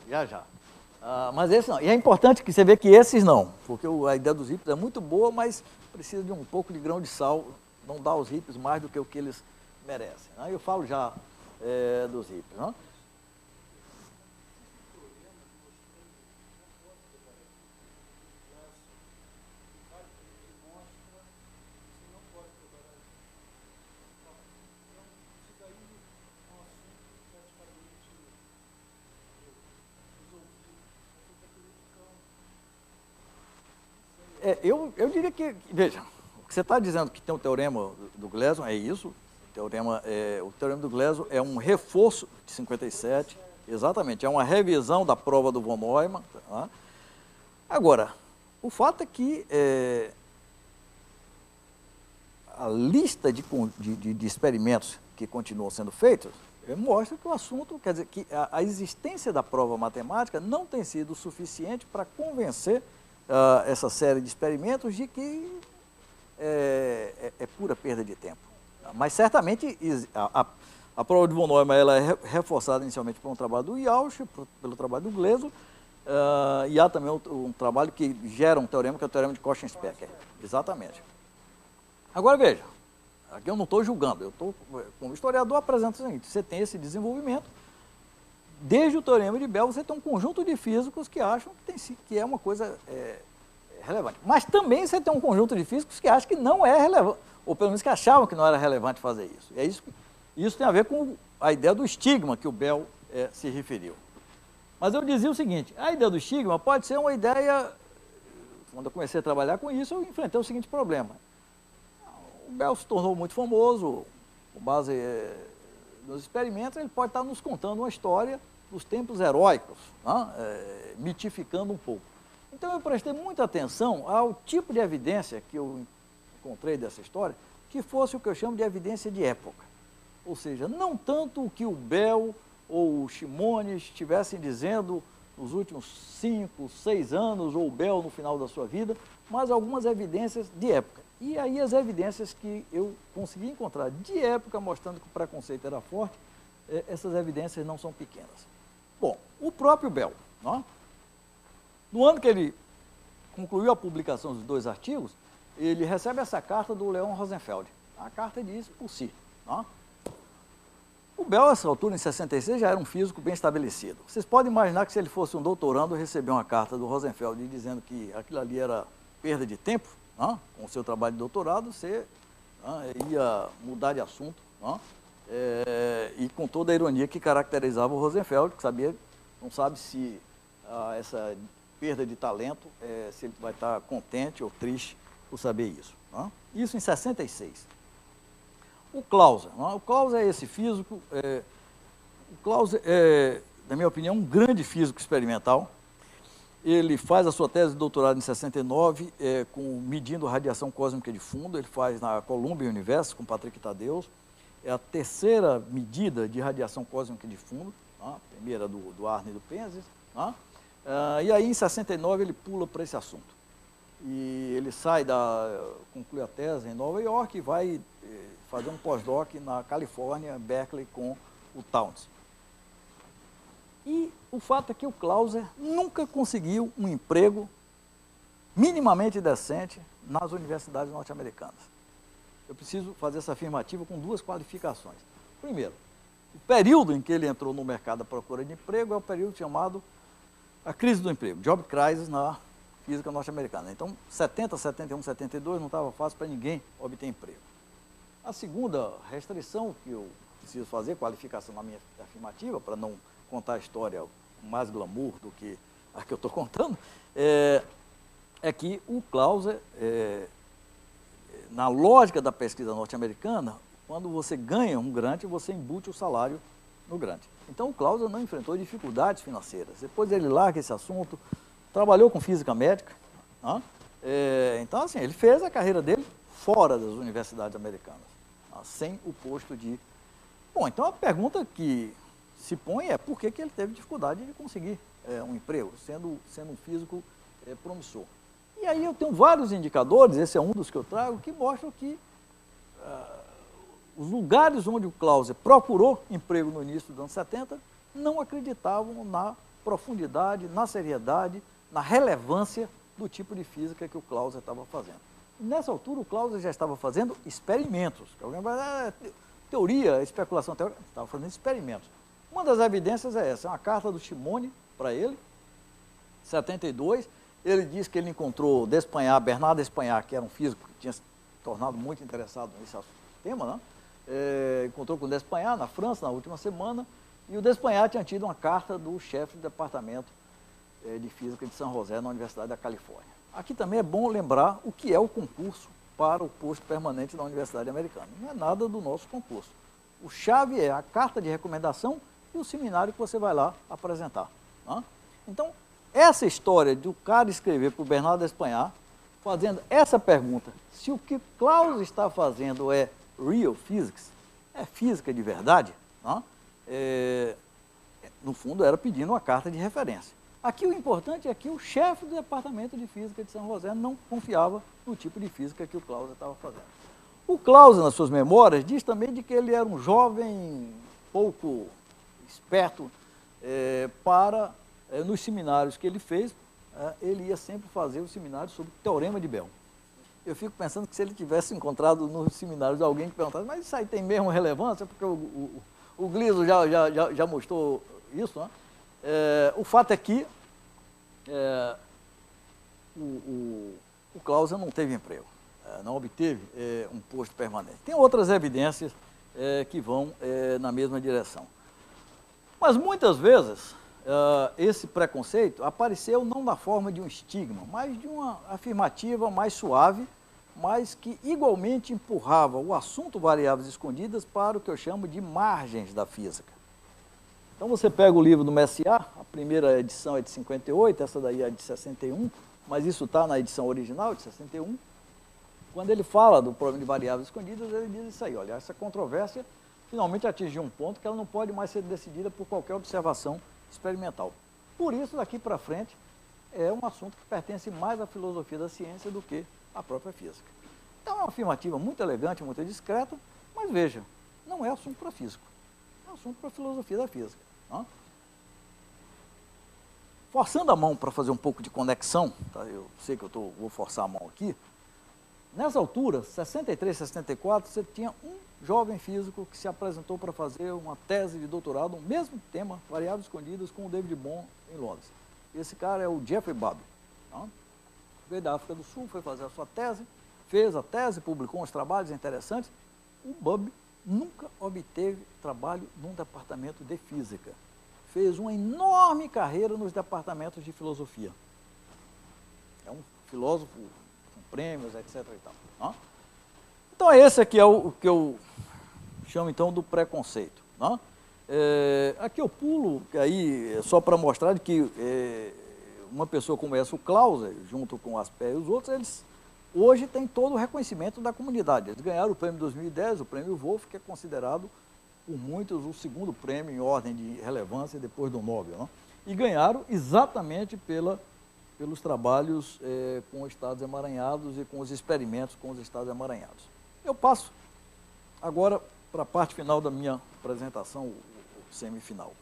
Já. Mas esses não. E é importante que você veja que esses não, porque a ideia dos hippies é muito boa, mas precisa de um pouco de grão de sal, não dá aos hippies mais do que o que eles merecem. Né? Eu falo já dos hippies. Né? Eu diria que, veja, o que você está dizendo que tem o teorema do Gleason é isso, o teorema do Gleason é um reforço de 57, exatamente, é uma revisão da prova do von Neumann. Tá? Agora, o fato é que a lista de experimentos que continuam sendo feitos mostra que o assunto, quer dizer, que a existência da prova matemática não tem sido suficiente para convencer essa série de experimentos de que é pura perda de tempo. Mas certamente a prova de von Neumann ela é reforçada inicialmente por um trabalho do Yauch, pelo trabalho do Gleason, e há também um trabalho que gera um teorema, que é o teorema de Cauchy-Specker. Exatamente. Agora veja, aqui eu não estou julgando, eu estou, como historiador, apresento o seguinte, você tem esse desenvolvimento, desde o teorema de Bell, você tem um conjunto de físicos que acham que é uma coisa relevante. Mas também você tem um conjunto de físicos que acham que não é relevante, ou pelo menos que achavam que não era relevante fazer isso. E isso tem a ver com a ideia do estigma que o Bell se referiu. Mas eu dizia o seguinte, a ideia do estigma pode ser uma ideia, quando eu comecei a trabalhar com isso, eu enfrentei o seguinte problema. O Bell se tornou muito famoso, com base nos experimentos, ele pode estar nos contando uma história dos tempos heróicos, né? Mitificando um pouco. Então eu prestei muita atenção ao tipo de evidência que eu encontrei dessa história, que fosse o que eu chamo de evidência de época. Ou seja, não tanto o que o Bell ou o Shimones estivessem dizendo nos últimos 5, 6 anos, ou o Bell no final da sua vida, mas algumas evidências de época. E aí as evidências que eu consegui encontrar de época, mostrando que o preconceito era forte, essas evidências não são pequenas. Bom, o próprio Bell, né? No ano que ele concluiu a publicação dos 2 artigos, ele recebe essa carta do Leon Rosenfeld. A carta diz por si. Né? O Bell, a essa altura, em 66, já era um físico bem estabelecido. Vocês podem imaginar que se ele fosse um doutorando, receber uma carta do Rosenfeld dizendo que aquilo ali era perda de tempo, né? Com o seu trabalho de doutorado, você ia mudar de assunto, né? E com toda a ironia que caracterizava o Rosenfeld, que não sabe se essa perda de talento, se ele vai estar contente ou triste por saber isso. Né? Isso em 66. O Clauser. Né? O Clauser é esse físico, o Clauser é, na minha opinião, um grande físico experimental. Ele faz a sua tese de doutorado em 69, medindo a radiação cósmica de fundo, ele faz na Columbia University com Patrick Taddeus. É a terceira medida de radiação cósmica de fundo, tá? A primeira do Arne e do Penzias. Tá? E aí, em 69, ele pula para esse assunto. E ele conclui a tese em Nova York e vai fazer um pós-doc na Califórnia, Berkeley, com o Towns. E o fato é que o Clauser nunca conseguiu um emprego minimamente decente nas universidades norte-americanas. Eu preciso fazer essa afirmativa com duas qualificações. Primeiro, o período em que ele entrou no mercado à procura de emprego é o período chamado a crise do emprego, Job Crisis na física norte-americana. Então, 70, 71, 72 não estava fácil para ninguém obter emprego. A segunda restrição que eu preciso fazer, qualificação na minha afirmativa, para não contar a história com mais glamour do que a que eu estou contando, é que o Clauser, na lógica da pesquisa norte-americana, quando você ganha um grant, você embute o salário no grant. Então o Clauser não enfrentou dificuldades financeiras. Depois ele larga esse assunto, trabalhou com física médica. Então, assim, ele fez a carreira dele fora das universidades americanas, sem o posto de... Bom, então a pergunta que se põe é por que ele teve dificuldade de conseguir um emprego, sendo um físico promissor. E aí eu tenho vários indicadores, esse é um dos que eu trago, que mostram que os lugares onde o Clauser procurou emprego no início dos anos 70 não acreditavam na profundidade, na seriedade, na relevância do tipo de física que o Clauser estava fazendo. Nessa altura, o Clauser já estava fazendo experimentos. Alguém vai teoria, especulação teórica, estava fazendo experimentos. Uma das evidências é essa, é uma carta do Shimone para ele, 72. Ele diz que ele encontrou Bernard D'Espagnat, que era um físico que tinha se tornado muito interessado nesse tema, né? Encontrou com D'Espagnat na França na última semana, e o D'Espagnat tinha tido uma carta do chefe do departamento de física de San José na Universidade da Califórnia. Aqui também é bom lembrar o que é o concurso para o posto permanente da Universidade Americana. Não é nada do nosso concurso. O chave é a carta de recomendação e o seminário que você vai lá apresentar. Né? Então, essa história do cara escrever para o Bernard D'Espagnat, fazendo essa pergunta, se o que Clauser está fazendo é real physics, é física de verdade, né? No fundo era pedindo uma carta de referência. Aqui o importante é que o chefe do departamento de física de São José não confiava no tipo de física que o Clauser estava fazendo. O Clauser, nas suas memórias, diz também de que ele era um jovem pouco esperto nos seminários que ele fez, ele ia sempre fazer o seminário sobre o Teorema de Bell. Eu fico pensando que se ele tivesse encontrado nos seminários alguém que perguntasse, mas isso aí tem mesmo relevância? Porque o Gliso já mostrou isso, né? O fato é que o Clauser não teve emprego, não obteve um posto permanente. Tem outras evidências que vão na mesma direção. Mas muitas vezes esse preconceito apareceu não na forma de um estigma, mas de uma afirmativa mais suave, mas que igualmente empurrava o assunto variáveis escondidas para o que eu chamo de margens da física. Então você pega o livro do Messier, a primeira edição é de 58, essa daí é de 61, mas isso está na edição original de 61. Quando ele fala do problema de variáveis escondidas, ele diz isso aí, olha, essa controvérsia finalmente atingiu um ponto que ela não pode mais ser decidida por qualquer observação experimental. Por isso, daqui para frente, é um assunto que pertence mais à filosofia da ciência do que à própria física. Então, é uma afirmativa muito elegante, muito discreta, mas veja, não é assunto para físico, é assunto para a filosofia da física. Não? Forçando a mão para fazer um pouco de conexão, tá? Eu sei que eu vou forçar a mão aqui, nessa altura, 63, 64, você tinha um jovem físico que se apresentou para fazer uma tese de doutorado, o mesmo tema, variáveis escondidas, com o David Bohm em Londres. Esse cara é o Jeffrey Bubb. Tá? Veio da África do Sul, foi fazer a sua tese, fez a tese, publicou uns trabalhos interessantes. O Bubb nunca obteve trabalho num departamento de física. Fez uma enorme carreira nos departamentos de filosofia. É um filósofo com prêmios, etc. E tal. Tá? Então, esse aqui é o que eu chamo, então, do preconceito. Né? Aqui eu pulo, aí, só para mostrar que uma pessoa como essa, o Clauser, junto com o Asper e os outros, eles hoje têm todo o reconhecimento da comunidade. Eles ganharam o prêmio 2010, o prêmio Wolf, que é considerado, por muitos, o segundo prêmio em ordem de relevância depois do Nobel. Né? E ganharam exatamente pelos trabalhos com os estados emaranhados e com os experimentos com os estados emaranhados. Eu passo Agora, para a parte final da minha apresentação, o semifinal.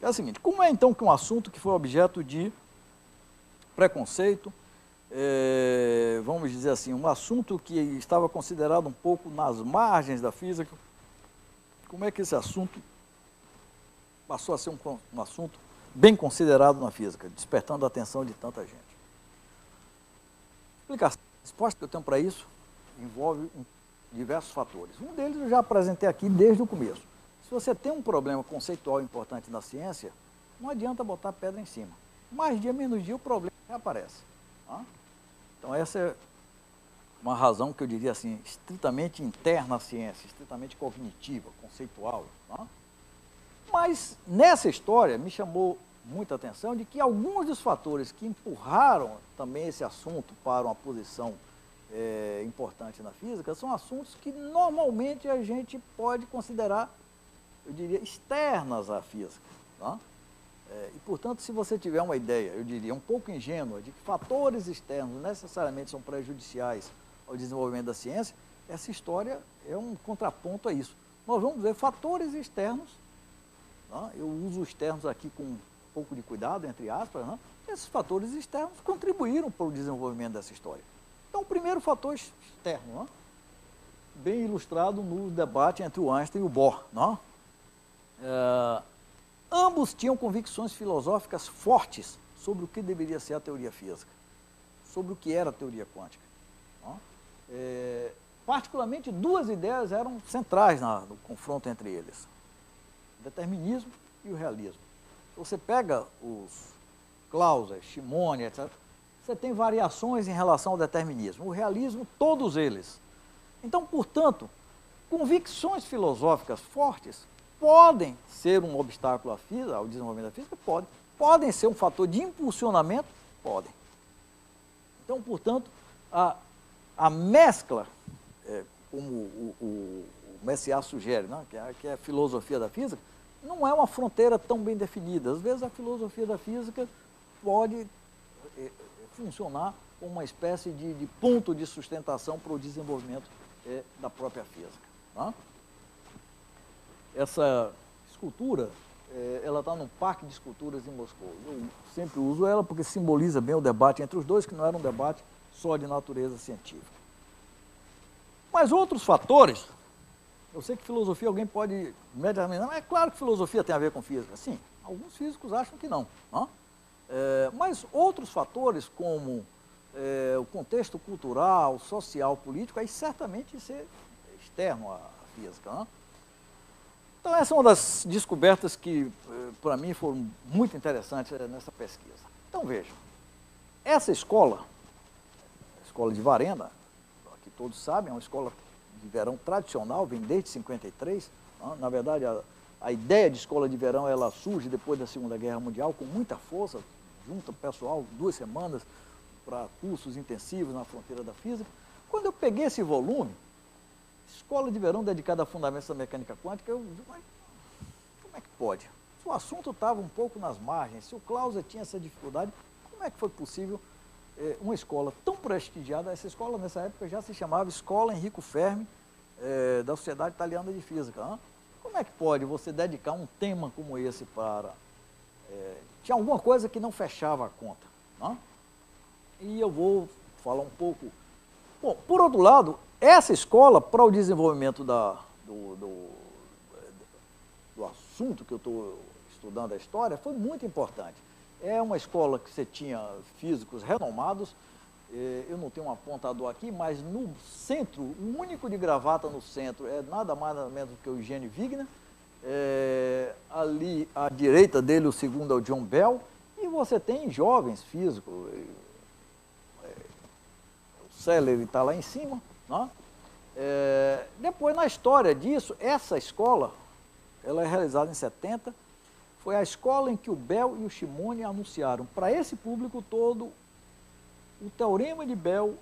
É o seguinte, como é então que um assunto que foi objeto de preconceito, vamos dizer assim, um assunto que estava considerado um pouco nas margens da física, como é que esse assunto passou a ser um assunto bem considerado na física, despertando a atenção de tanta gente? Explicação. A resposta que eu tenho para isso envolve diversos fatores. Um deles eu já apresentei aqui desde o começo. Se você tem um problema conceitual importante na ciência, não adianta botar pedra em cima. Mais dia, menos dia, o problema reaparece. Tá? Então, essa é uma razão que eu diria assim, estritamente interna à ciência, estritamente cognitiva, conceitual. Tá? Mas, nessa história, me chamou muita atenção de que alguns dos fatores que empurraram também esse assunto para uma posição importante na física são assuntos que normalmente a gente pode considerar, eu diria, externas à física. Tá? E, portanto, se você tiver uma ideia, eu diria, um pouco ingênua, de que fatores externos necessariamente são prejudiciais ao desenvolvimento da ciência, essa história é um contraponto a isso. Nós vamos ver fatores externos, tá? Eu uso externos aqui com um pouco de cuidado, entre aspas, né? Esses fatores externos contribuíram para o desenvolvimento dessa história. Então, o primeiro fator externo, né? Bem ilustrado no debate entre o Einstein e o Bohr. Né? Ambos tinham convicções filosóficas fortes sobre o que deveria ser a teoria física, sobre o que era a teoria quântica. Particularmente, duas ideias eram centrais no confronto entre eles: o determinismo e o realismo. Se você pega os Clauser, Shimon, etc., você tem variações em relação ao determinismo. O realismo, todos eles. Então, portanto, convicções filosóficas fortes podem ser um obstáculo ao desenvolvimento da física? Podem. Podem ser um fator de impulsionamento? Podem. Então, portanto, a mescla, como o Messias sugere, né, que é a filosofia da física, não é uma fronteira tão bem definida. Às vezes a filosofia da física pode funcionar como uma espécie de ponto de sustentação para o desenvolvimento da própria física. Tá? Essa escultura, ela está num parque de esculturas em Moscou. Eu sempre uso ela porque simboliza bem o debate entre os dois, que não era um debate só de natureza científica. Mas outros fatores, eu sei que filosofia alguém pode imediatamente, não, é claro que filosofia tem a ver com física. Sim, alguns físicos acham que não. Mas outros fatores, como o contexto cultural, social, político, aí certamente isso é externo à física. Não? Então, essa é uma das descobertas que, para mim, foram muito interessantes nessa pesquisa. Então, vejam, essa escola, a escola de Varena, que todos sabem, é uma escola de verão tradicional, vem desde 53. Na verdade, a ideia de escola de verão, ela surge depois da Segunda Guerra Mundial, com muita força, junta pessoal 2 semanas para cursos intensivos na fronteira da física. Quando eu peguei esse volume, escola de verão dedicada a fundamentos da mecânica quântica, eu digo, mas como é que pode? Se o assunto estava um pouco nas margens, se o Clauser tinha essa dificuldade, como é que foi possível uma escola tão prestigiada? Essa escola, nessa época, já se chamava Escola Enrico Fermi, da Sociedade Italiana de Física. Hein? Como é que pode você dedicar um tema como esse para... tinha alguma coisa que não fechava a conta. Hein? E eu vou falar um pouco... Bom, por outro lado, essa escola, para o desenvolvimento do assunto que eu estou estudando, a história, foi muito importante. É uma escola que você tinha físicos renomados, eu não tenho um apontador aqui, mas no centro, o único de gravata no centro é nada mais nada menos do que o Eugene Wigner, ali à direita dele o segundo é o John Bell, e você tem jovens físicos, o Seller está lá em cima, né? Depois, na história disso, essa escola, ela é realizada em 70, foi a escola em que o Bell e o Shimon anunciaram para esse público todo o Teorema de Bell,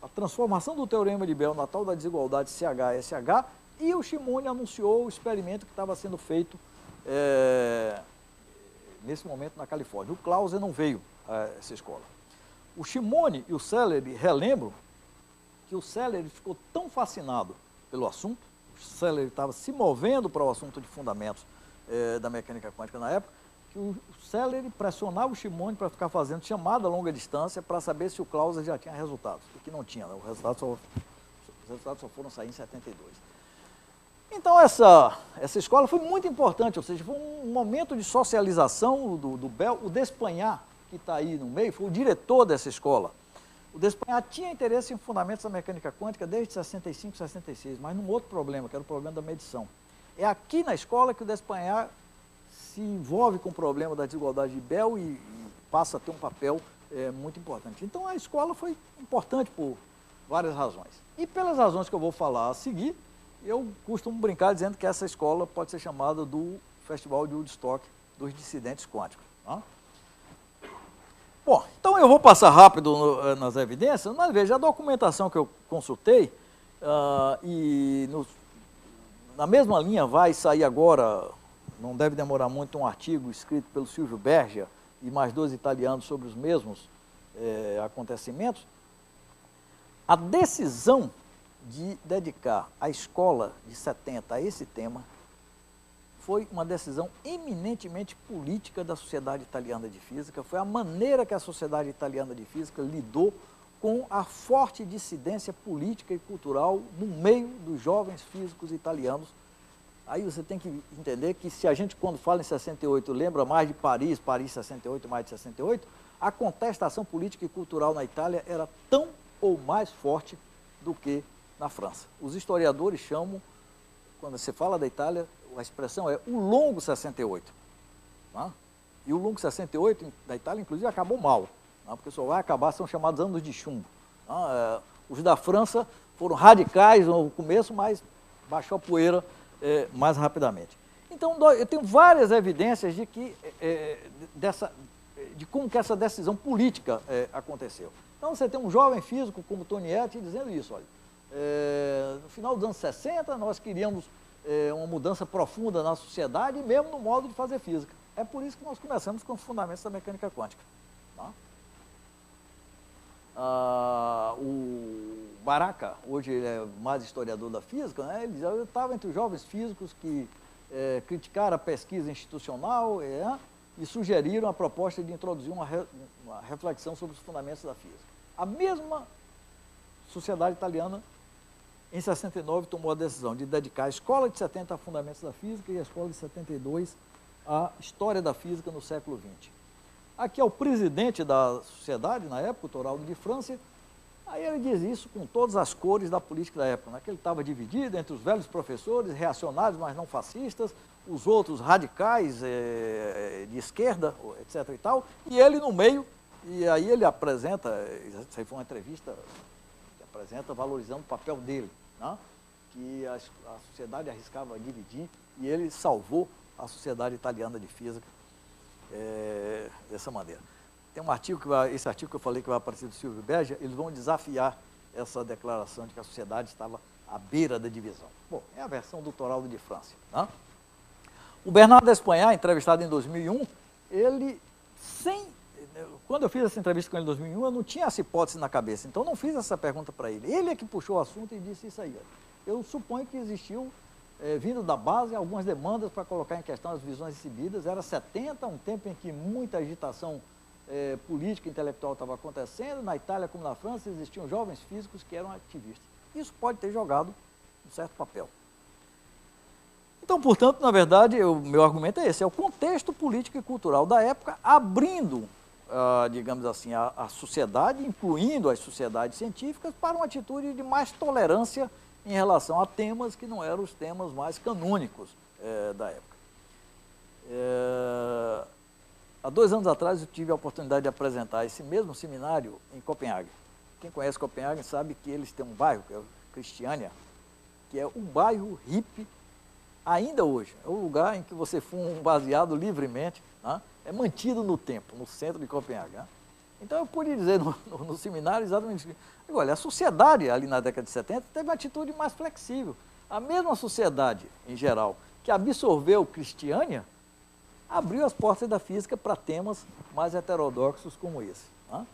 a transformação do Teorema de Bell na tal da desigualdade CH-SH, e o Shimon anunciou o experimento que estava sendo feito nesse momento na Califórnia. O Clauser não veio a essa escola. O Shimon e o Seller relembram que o Sellery ficou tão fascinado pelo assunto, o Sellery estava se movendo para o assunto de fundamentos da mecânica quântica na época, que o Sellery pressionava o Shimon para ficar fazendo chamada a longa distância para saber se o Clauser já tinha resultados, e que não tinha, né? Os resultados só foram sair em 72. Então essa escola foi muito importante, ou seja, foi um momento de socialização do Bell. O Despagnat, que está aí no meio, foi o diretor dessa escola. O Despagnat tinha interesse em fundamentos da mecânica quântica desde 65, 66, mas num outro problema, que era o problema da medição. É aqui na escola que o Despagnat se envolve com o problema da desigualdade de Bell e passa a ter um papel muito importante. Então a escola foi importante por várias razões. E pelas razões que eu vou falar a seguir, eu costumo brincar dizendo que essa escola pode ser chamada do Festival de Woodstock dos dissidentes quânticos. Tá? Bom, então eu vou passar rápido nas evidências, mas veja, a documentação que eu consultei, na mesma linha vai sair agora, não deve demorar muito, um artigo escrito pelo Silvio Berger e mais 2 italianos sobre os mesmos acontecimentos. A decisão de dedicar a escola de 70 a esse tema foi uma decisão eminentemente política da Sociedade Italiana de Física, foi a maneira que a Sociedade Italiana de Física lidou com a forte dissidência política e cultural no meio dos jovens físicos italianos. Aí você tem que entender que se a gente, quando fala em 68, lembra mais de Paris 68, maio de 68, a contestação política e cultural na Itália era tão ou mais forte do que na França. Os historiadores chamam, quando você fala da Itália, a expressão é o longo 68. Tá? E o longo 68 da Itália, inclusive, acabou mal, tá? Porque só vai acabar, são chamados anos de chumbo. Tá? Os da França foram radicais no começo, mas baixou a poeira mais rapidamente. Então, eu tenho várias evidências de que, de como que essa decisão política aconteceu. Então, você tem um jovem físico como Tonietti dizendo isso, olha, no final dos anos 60, nós queríamos uma mudança profunda na sociedade e mesmo no modo de fazer física. É por isso que nós começamos com os fundamentos da mecânica quântica. Tá? O Baraka, hoje ele é mais historiador da física, né? Ele diz, eu estava entre os jovens físicos que criticaram a pesquisa institucional e sugeriram a proposta de introduzir uma reflexão sobre os fundamentos da física. A mesma sociedade italiana, em 69, tomou a decisão de dedicar a escola de 70 a fundamentos da física e a escola de 72 a história da física no século XX. Aqui é o presidente da sociedade, na época, o Toraldo de França. Aí ele diz isso com todas as cores da política da época, né? Que ele estava dividido entre os velhos professores, reacionários, mas não fascistas, os outros radicais de esquerda, etc. e tal, e ele no meio, e aí ele apresenta, isso aí foi uma entrevista, que apresenta valorizando o papel dele, né? Que a sociedade arriscava dividir, e ele salvou a Sociedade Italiana de Física dessa maneira. Tem um artigo, esse artigo que eu falei que vai aparecer do Silvio Berger, eles vão desafiar essa declaração de que a sociedade estava à beira da divisão. Bom, é a versão do Toraldo de França. Né? O Bernardo Despagnat, entrevistado em 2001, quando eu fiz essa entrevista com ele em 2001, eu não tinha essa hipótese na cabeça, então não fiz essa pergunta para ele. Ele é que puxou o assunto e disse isso aí. Eu suponho que existiu, vindo da base, algumas demandas para colocar em questão as visões recebidas. Era 70, um tempo em que muita agitação política e intelectual estava acontecendo. Na Itália, como na França, existiam jovens físicos que eram ativistas. Isso pode ter jogado um certo papel. Então, portanto, na verdade, o meu argumento é esse, é o contexto político e cultural da época, abrindo, digamos assim, a sociedade, incluindo as sociedades científicas, para uma atitude de mais tolerância em relação a temas que não eram os temas mais canônicos da época. Há 2 anos atrás eu tive a oportunidade de apresentar esse mesmo seminário em Copenhague. Quem conhece Copenhague sabe que eles têm um bairro, que é o Christiania, que é um bairro hippie ainda hoje. É o lugar em que você fuma um baseado livremente, né? É mantido no tempo, no centro de Copenhague. Né? Então eu pude dizer no seminário exatamente isso. Olha, a sociedade ali na década de 70 teve uma atitude mais flexível. A mesma sociedade, em geral, que absorveu o Christiania, abriu as portas da física para temas mais heterodoxos como esse. Né?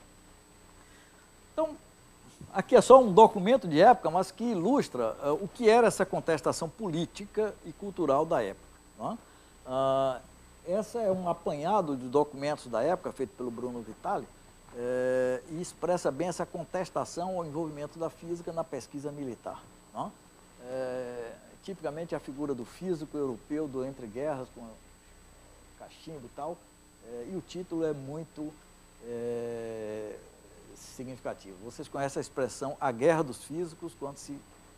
Então, aqui é só um documento de época, mas que ilustra o que era essa contestação política e cultural da época. Não é? Essa é um apanhado de documentos da época, feito pelo Bruno Vitali, e expressa bem essa contestação ao envolvimento da física na pesquisa militar. Não é? Tipicamente a figura do físico europeu do entre guerras, com cachimbo e tal, e o título é muito significativo. Vocês conhecem a expressão a guerra dos físicos quando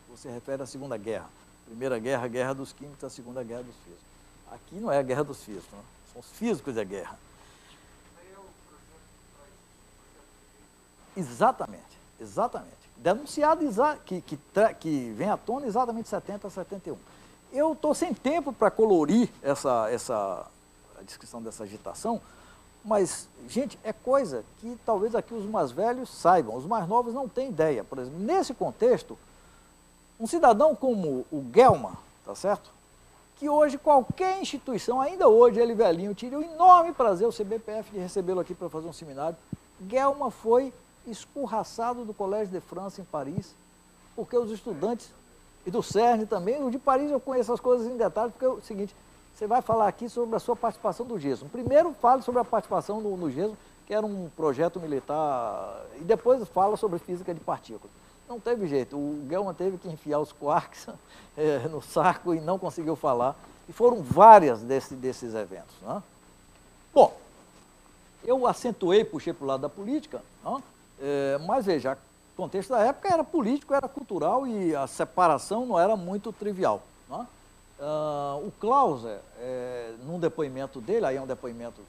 você refere à Segunda Guerra. Primeira guerra, a guerra dos químicos, a Segunda Guerra dos físicos. Aqui não é a guerra dos físicos, não. São os físicos da guerra. Exatamente, exatamente. Denunciado que vem à tona exatamente 70 a 71. Eu estou sem tempo para colorir a descrição dessa agitação, mas, gente, é coisa que talvez aqui os mais velhos saibam, os mais novos não têm ideia. Por exemplo, nesse contexto, um cidadão como o Gelman, tá certo? Que hoje qualquer instituição, ainda hoje ele velhinho, tira um enorme prazer, o CBPF, de recebê-lo aqui para fazer um seminário. Gelman foi escorraçado do Collège de France em Paris, porque os estudantes, e do CERN também, o de Paris eu conheço as coisas em detalhes, porque é o seguinte, você vai falar aqui sobre a sua participação do GESO. Primeiro fale sobre a participação no GESO, que era um projeto militar, e depois fala sobre física de partículas. Não teve jeito, o Gelman teve que enfiar os quarks no saco e não conseguiu falar, e foram várias desses eventos. Né? Bom, eu acentuei, puxei para o lado da política, né? Mas veja, o contexto da época era político, era cultural e a separação não era muito trivial. Né? O Clauser, num depoimento dele, aí é um depoimento,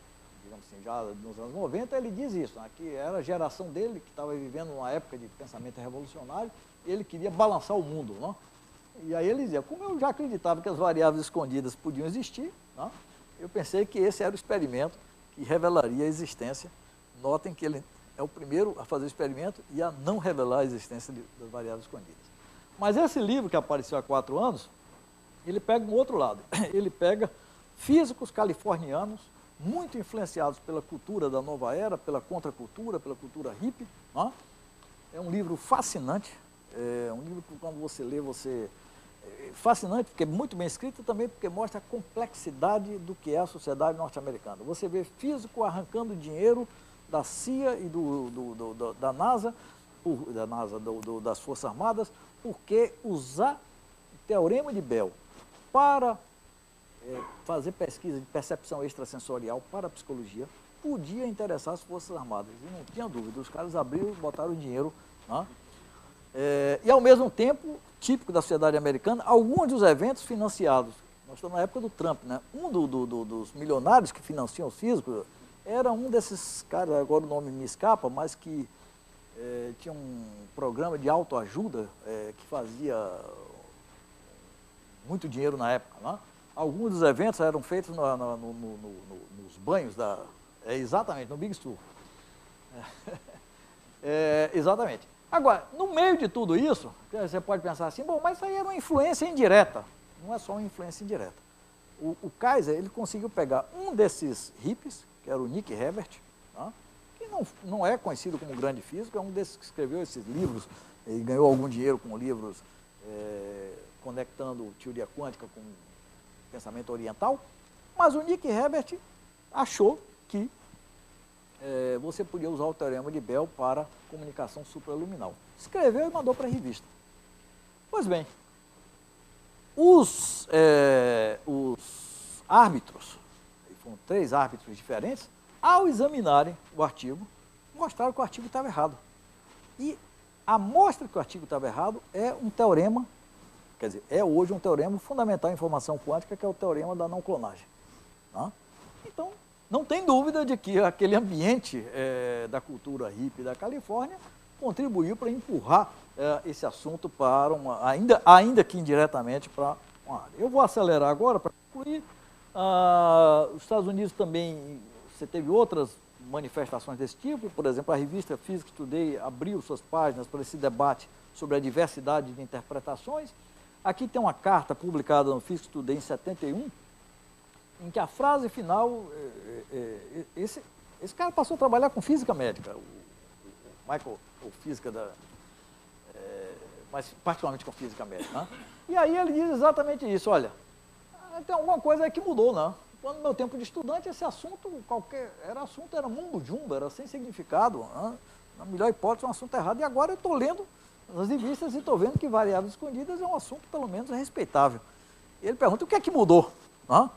digamos assim, já nos anos 90, ele diz isso, né, que era a geração dele que estava vivendo uma época de pensamento revolucionário e ele queria balançar o mundo. Né? E aí ele dizia, como eu já acreditava que as variáveis escondidas podiam existir, né, eu pensei que esse era o experimento que revelaria a existência. Notem que ele é o primeiro a fazer o experimento e a não revelar a existência das variáveis escondidas. Mas esse livro que apareceu há 4 anos, ele pega um outro lado. Ele pega físicos californianos, muito influenciados pela cultura da nova era, pela contracultura, pela cultura hippie. Né? É um livro fascinante, um livro que quando você lê, fascinante, porque é muito bem escrito e também porque mostra a complexidade do que é a sociedade norte-americana. Você vê físico arrancando dinheiro da CIA e da NASA, das Forças Armadas, porque usar o Teorema de Bell para fazer pesquisa de percepção extrasensorial para a psicologia podia interessar as Forças Armadas. E não tinha dúvida, os caras abriram e botaram dinheiro. Né? E, ao mesmo tempo, típico da sociedade americana, alguns dos eventos financiados. Nós estamos na época do Trump, né? Um dos milionários que financiam os físicos era um desses caras, agora o nome me escapa, mas que tinha um programa de autoajuda que fazia muito dinheiro na época. Né? Alguns dos eventos eram feitos nos banhos exatamente, no Big Sur. Exatamente. Agora, no meio de tudo isso, você pode pensar assim, bom, mas isso aí era uma influência indireta. Não é só uma influência indireta. O Kaiser, ele conseguiu pegar um desses hippies, que era o Nick Herbert, tá? Que não é conhecido como grande físico, é um desses que escreveu esses livros, e ganhou algum dinheiro com livros conectando teoria quântica com pensamento oriental, mas o Nick Herbert achou que você podia usar o Teorema de Bell para comunicação supraluminal. Escreveu e mandou para a revista. Pois bem, os árbitros, foram 3 árbitros diferentes, ao examinarem o artigo, mostraram que o artigo estava errado. E a mostra que o artigo estava errado é um teorema, quer dizer, é hoje um teorema fundamental em informação quântica, que é o teorema da não clonagem. Tá? Então, não tem dúvida de que aquele ambiente da cultura hippie da Califórnia contribuiu para empurrar esse assunto para ainda que indiretamente, para uma área. Eu vou acelerar agora para concluir. Os Estados Unidos também, você teve outras manifestações desse tipo, por exemplo, a revista Physics Today abriu suas páginas para esse debate sobre a diversidade de interpretações. Aqui tem uma carta publicada no Physics Today em 71, em que a frase final, esse cara passou a trabalhar com física médica, o Michael, ou física mas particularmente com física médica. Né? E aí ele diz exatamente isso, olha, tem alguma coisa aí que mudou, né? Quando no meu tempo de estudante, esse assunto, era mundo jumbo, era sem significado, né? Na melhor hipótese, um assunto errado, e agora eu estou lendo as revistas e estou vendo que variáveis escondidas é um assunto, pelo menos, respeitável. Ele pergunta, o que é que mudou? Né?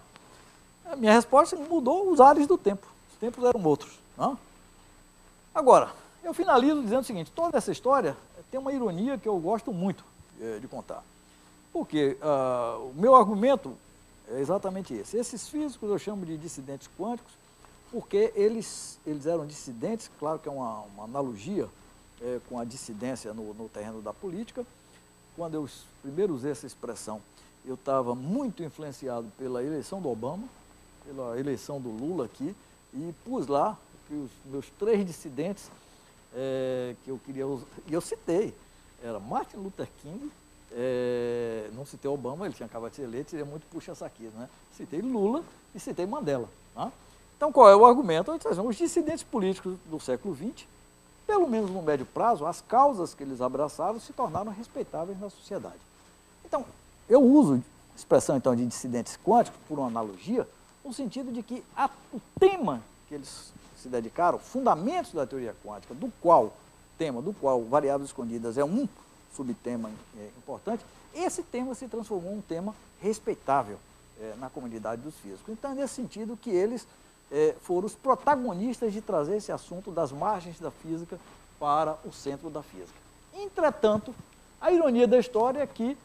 A minha resposta é que mudou os ares do tempo, os tempos eram outros. Né? Agora, eu finalizo dizendo o seguinte, toda essa história tem uma ironia que eu gosto muito de contar. Porque o meu argumento é exatamente esse. Esses físicos eu chamo de dissidentes quânticos, porque eles eram dissidentes, claro que é uma analogia com a dissidência no terreno da política. Quando eu primeiro usei essa expressão, eu estava muito influenciado pela eleição do Obama, pela eleição do Lula aqui, e pus lá que os meus 3 dissidentes que eu queria usar, e eu citei, era Martin Luther King, não citei Obama, ele tinha acabado de ser eleito, seria muito puxa-saquismo, né? Citei Lula e citei Mandela. Tá? Então, qual é o argumento? Os dissidentes políticos do século XX, pelo menos no médio prazo, as causas que eles abraçaram se tornaram respeitáveis na sociedade. Então, eu uso a expressão então, de dissidentes quânticos, por uma analogia, no sentido de que o tema que eles se dedicaram, fundamentos da teoria quântica, do qual variáveis escondidas é um subtema importante, esse tema se transformou em um tema respeitável na comunidade dos físicos. Então, é nesse sentido que eles foram os protagonistas de trazer esse assunto das margens da física para o centro da física. Entretanto, a ironia da história é que,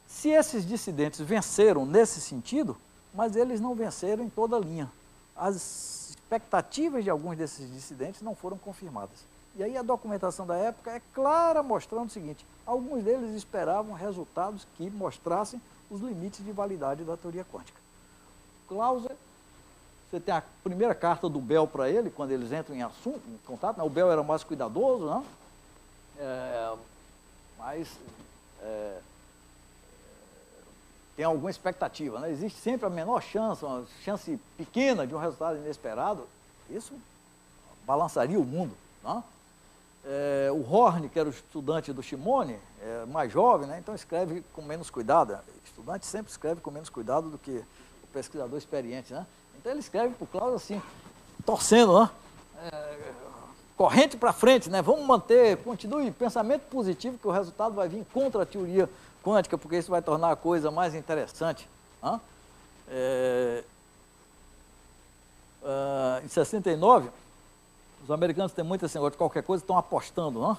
se esses dissidentes venceram nesse sentido, mas eles não venceram em toda a linha. As expectativas de alguns desses dissidentes não foram confirmadas. E aí a documentação da época é clara, mostrando o seguinte, alguns deles esperavam resultados que mostrassem os limites de validade da teoria quântica. Clauser, você tem a primeira carta do Bell para ele, quando eles entram em contato, né? O Bell era mais cuidadoso, né? Mas tem alguma expectativa, né? Existe sempre a menor chance, uma chance pequena de um resultado inesperado, isso balançaria o mundo, né? O Horn, que era o estudante do Shimone, mais jovem, né? Então escreve com menos cuidado. O estudante sempre escreve com menos cuidado do que o pesquisador experiente, né? Então ele escreve para o Claudio assim, torcendo, né? Corrente para frente, né? Vamos continue pensamento positivo, que o resultado vai vir contra a teoria quântica, porque isso vai tornar a coisa mais interessante. Né? Em 69, os americanos têm muito esse negócio de qualquer coisa, estão apostando, não?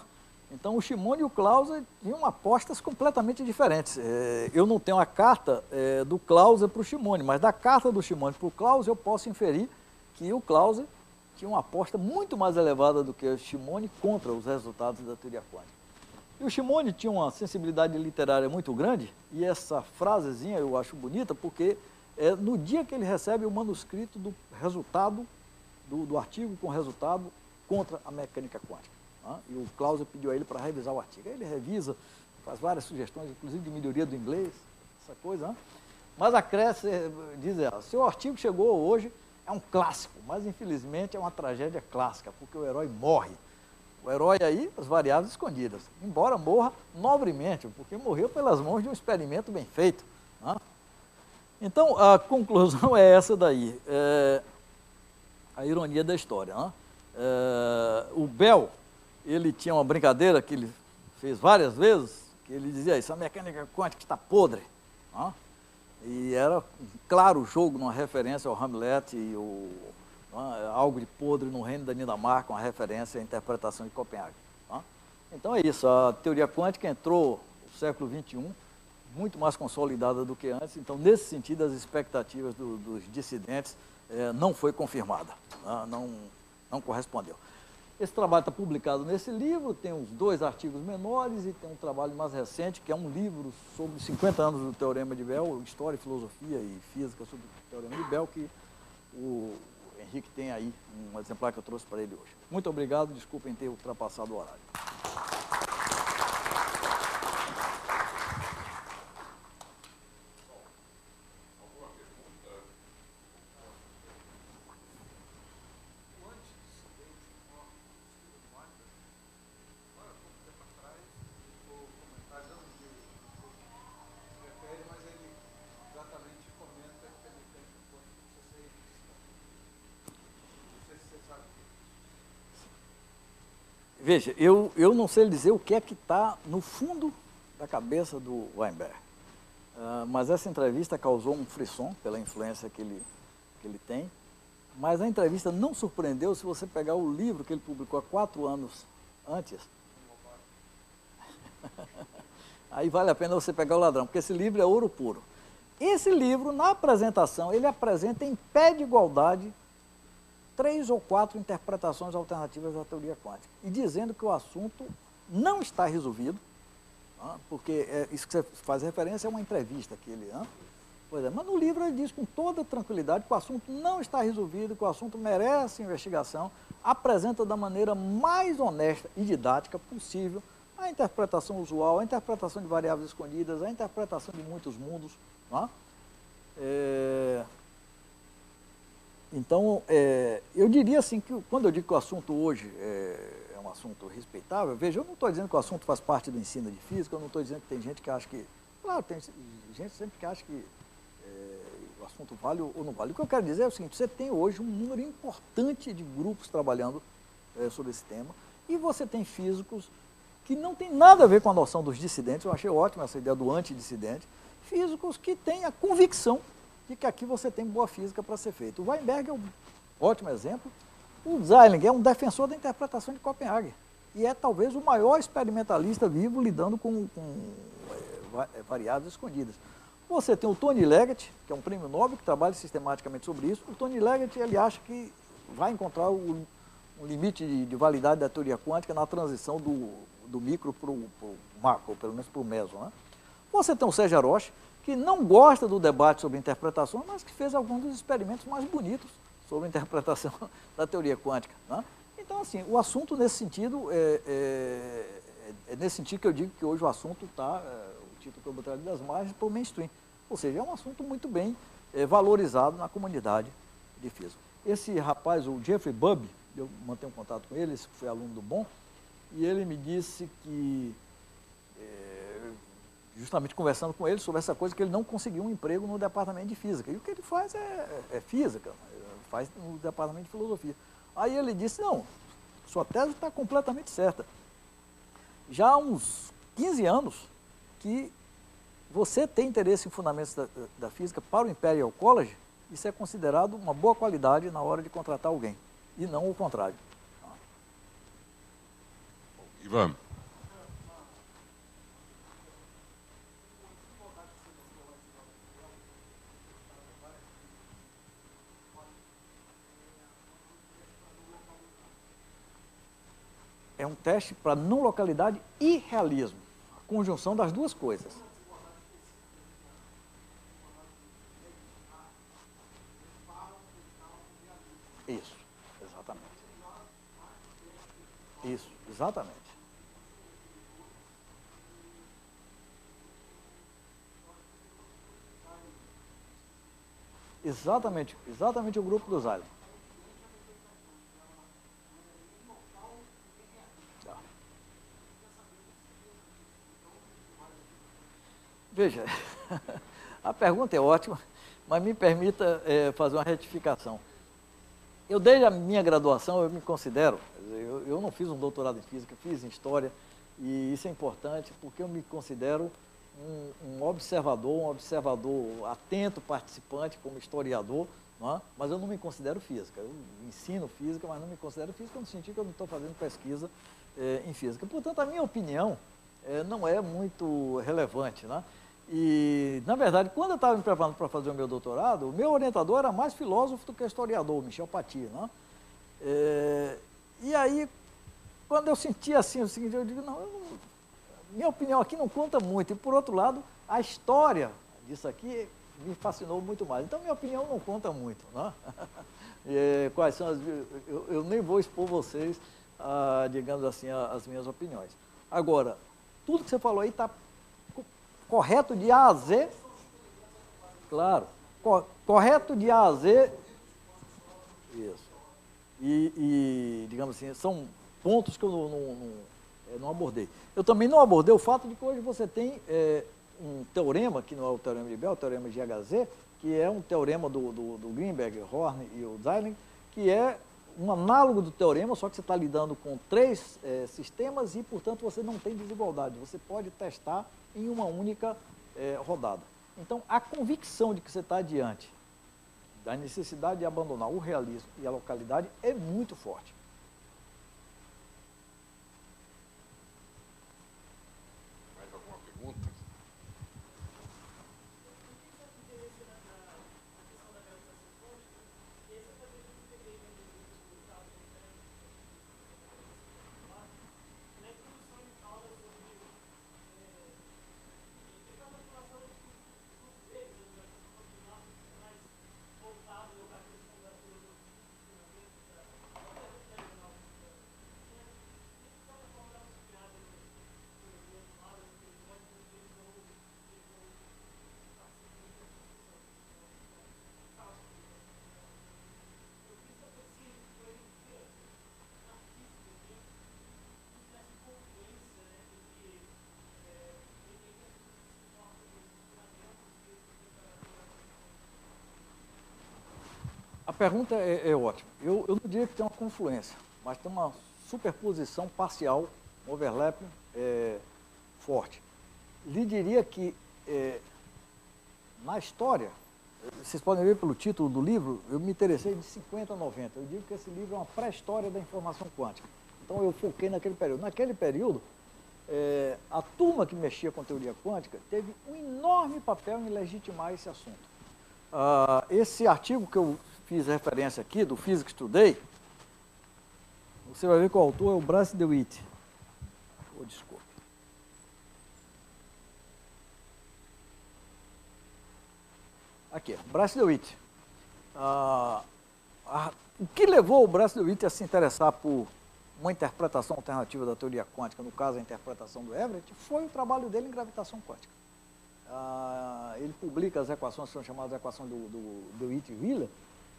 Então o Shimone e o Clauser tinham apostas completamente diferentes. Eu não tenho a carta do Clauser para o Shimone, mas da carta do Shimone para o Clauser eu posso inferir que o Clauser tinha uma aposta muito mais elevada do que o Shimone contra os resultados da teoria quântica. E o Shimone tinha uma sensibilidade literária muito grande, e essa frasezinha eu acho bonita, porque no dia que ele recebe o manuscrito do resultado, do artigo com resultado contra a mecânica quântica. Né? E o Clauser pediu a ele para revisar o artigo. Aí ele revisa, faz várias sugestões, inclusive de melhoria do inglês, essa coisa. Né? Mas a Cresce diz ela, seu artigo chegou hoje, é um clássico, mas infelizmente é uma tragédia clássica, porque o herói morre. O herói aí, as variáveis escondidas, embora morra nobremente, porque morreu pelas mãos de um experimento bem feito. Né? Então, a conclusão é essa daí. A ironia da história. Né? O Bell, ele tinha uma brincadeira que ele fez várias vezes, que ele dizia isso, a mecânica quântica está podre. Né? E era, claro, o jogo, numa referência ao Hamlet e algo de podre no reino da Dinamarca, uma referência à interpretação de Copenhague. Né? Então é isso, a teoria quântica entrou no século XXI, muito mais consolidada do que antes, então nesse sentido as expectativas dos dissidentes não foi confirmada, não correspondeu. Esse trabalho está publicado nesse livro, tem uns 2 artigos menores e tem um trabalho mais recente, que é um livro sobre 50 anos do Teorema de Bell, História, Filosofia e Física sobre o Teorema de Bell, que o Henrique tem aí um exemplar que eu trouxe para ele hoje. Muito obrigado, desculpem ter ultrapassado o horário. Veja, eu não sei dizer o que é que está no fundo da cabeça do Weinberg, mas essa entrevista causou um frisson pela influência que ele tem, mas a entrevista não surpreendeu se você pegar o livro que ele publicou há 4 anos antes. Aí vale a pena você pegar o ladrão, porque esse livro é ouro puro. Esse livro, na apresentação, ele apresenta em pé de igualdade 3 ou 4 interpretações alternativas da teoria quântica, e dizendo que o assunto não está resolvido, porque isso que você faz referência é uma entrevista que ele... Pois é, mas no livro ele diz com toda tranquilidade que o assunto não está resolvido, que o assunto merece investigação, apresenta da maneira mais honesta e didática possível a interpretação usual, a interpretação de variáveis escondidas, a interpretação de muitos mundos. Então, eu diria assim que quando eu digo que o assunto hoje é um assunto respeitável, veja, eu não estou dizendo que o assunto faz parte do ensino de física, eu não estou dizendo que tem gente que acha que... Claro, tem gente sempre que acha que o assunto vale ou não vale. O que eu quero dizer é o seguinte, você tem hoje um número importante de grupos trabalhando sobre esse tema, e você tem físicos que não tem nada a ver com a noção dos dissidentes, eu achei ótima essa ideia do antidissidente, físicos que têm a convicção de que aqui você tem boa física para ser feita. O Weinberg é um ótimo exemplo, o Zeiling é um defensor da interpretação de Copenhague, e é talvez o maior experimentalista vivo lidando com variáveis escondidas. Você tem o Tony Leggett, que é um prêmio Nobel, que trabalha sistematicamente sobre isso. O Tony Leggett, ele acha que vai encontrar um limite de validade da teoria quântica na transição do micro para o macro, ou pelo menos para o meso. Você tem o Serge Haroche, que não gosta do debate sobre interpretação, mas que fez alguns dos experimentos mais bonitos sobre a interpretação da teoria quântica. Então, assim, o assunto nesse sentido, é nesse sentido que eu digo que hoje o assunto está... que eu botei ali das margens para o mainstream. Ou seja, é um assunto muito bem valorizado na comunidade de física. Esse rapaz, o Jeffrey Bubb, eu mantenho contato com ele, esse foi aluno do BOM, e ele me disse que, justamente conversando com ele sobre essa coisa, que ele não conseguiu um emprego no departamento de física. E o que ele faz é física, faz no departamento de filosofia. Aí ele disse, não, sua tese está completamente certa. Já há uns 15 anos, que você tem interesse em fundamentos da física para o Imperial College, isso é considerado uma boa qualidade na hora de contratar alguém, e não o contrário. Ivan. É um teste para não localidade e realismo. Conjunção das duas coisas. Isso, exatamente. Isso, exatamente. Exatamente o grupo do Zeiling. Veja, a pergunta é ótima, mas me permita fazer uma retificação. Eu, desde a minha graduação, eu me considero, eu não fiz um doutorado em física, fiz em história, e isso é importante porque eu me considero um observador atento, participante, como historiador, mas eu não me considero física. Eu ensino física, mas não me considero física no sentido que eu não estou fazendo pesquisa em física. Portanto, a minha opinião não é muito relevante, E, na verdade, quando eu estava me preparando para fazer o meu doutorado, o meu orientador era mais filósofo do que historiador, Michel Paty, E aí, quando eu senti assim o seguinte, eu digo, minha opinião aqui não conta muito. E, por outro lado, a história disso aqui me fascinou muito mais. Então, minha opinião não conta muito. Quais são eu nem vou expor vocês, digamos assim, as minhas opiniões. Agora, tudo que você falou aí está correto de A a Z, claro, correto de A a Z, isso, e digamos assim, são pontos que eu não abordei. Eu também não abordei o fato de que hoje você tem um teorema, que não é o teorema de Bell, o teorema de HZ, que é um teorema do Greenberg, Horn e o Zeiling, que é um análogo do teorema, só que você está lidando com 3 sistemas e, portanto, você não tem desigualdade. Você pode testar em uma única rodada. Então, a convicção de que você está diante da necessidade de abandonar o realismo e a localidade é muito forte. Mais alguma pergunta? A pergunta é ótima. Eu não diria que tem uma confluência, mas tem uma superposição parcial, um overlap forte. Lhe diria que, na história, vocês podem ver pelo título do livro, eu me interessei de 50 a 90. Eu digo que esse livro é uma pré-história da informação quântica. Então, eu foquei naquele período. Naquele período, a turma que mexia com teoria quântica teve um enorme papel em legitimar esse assunto. Esse artigo que eu fiz referência aqui, do Physics Today, você vai ver que o autor é o Bryce DeWitt. Desculpe. Aqui, Bryce DeWitt. O que levou o Bryce DeWitt a se interessar por uma interpretação alternativa da teoria quântica, no caso a interpretação do Everett, foi o trabalho dele em gravitação quântica. Ele publica as equações que são chamadas equações do DeWitt e Wheeler,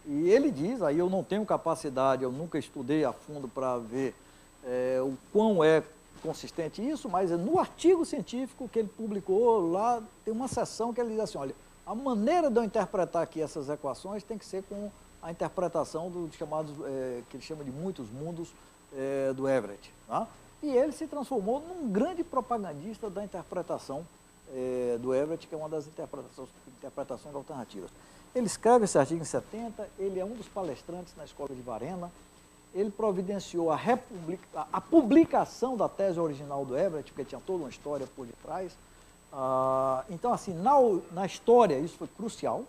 e ele diz, aí eu não tenho capacidade, eu nunca estudei a fundo para ver o quão é consistente isso, mas no artigo científico que ele publicou lá, tem uma seção que ele diz assim, olha, a maneira de eu interpretar aqui essas equações tem que ser com a interpretação dos chamados, que ele chama de muitos mundos, do Everett. Tá? E ele se transformou num grande propagandista da interpretação do Everett, que é uma das interpretações alternativas. Ele escreve esse artigo em 70, ele é um dos palestrantes na escola de Varena, ele providenciou a publicação da tese original do Everett, porque tinha toda uma história por detrás. Então, assim, na história isso foi crucial.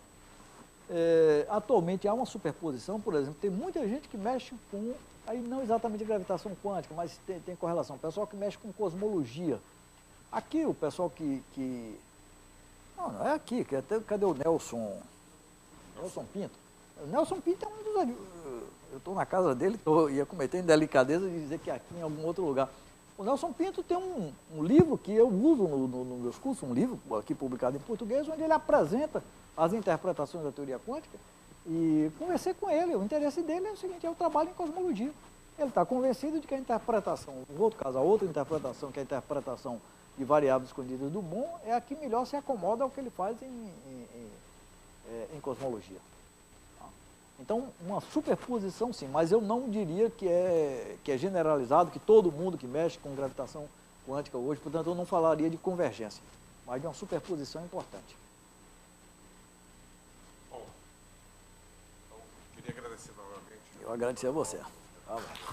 Atualmente há uma superposição, por exemplo, tem muita gente que mexe com, aí não exatamente gravitação quântica, mas tem correlação, pessoal que mexe com cosmologia. Aqui o pessoal não é aqui, cadê o Nelson Pinto? O Nelson Pinto é um dos... Eu estou na casa dele, ia cometer indelicadeza de dizer que é aqui em algum outro lugar. O Nelson Pinto tem um livro que eu uso nos meus cursos, um livro aqui publicado em português, onde ele apresenta as interpretações da teoria quântica, e conversei com ele. O interesse dele é o seguinte, eu trabalho em cosmologia. Ele está convencido de que a interpretação, no outro caso, a outra interpretação, que é a interpretação de variáveis escondidas do Bohm, é a que melhor se acomoda ao que ele faz em cosmologia. Então, uma superposição sim, mas eu não diria que é generalizado, que todo mundo que mexe com gravitação quântica hoje, portanto, eu não falaria de convergência, mas de uma superposição importante. Bom, então, queria agradecer novamente. Eu agradecer a você. Tá bom.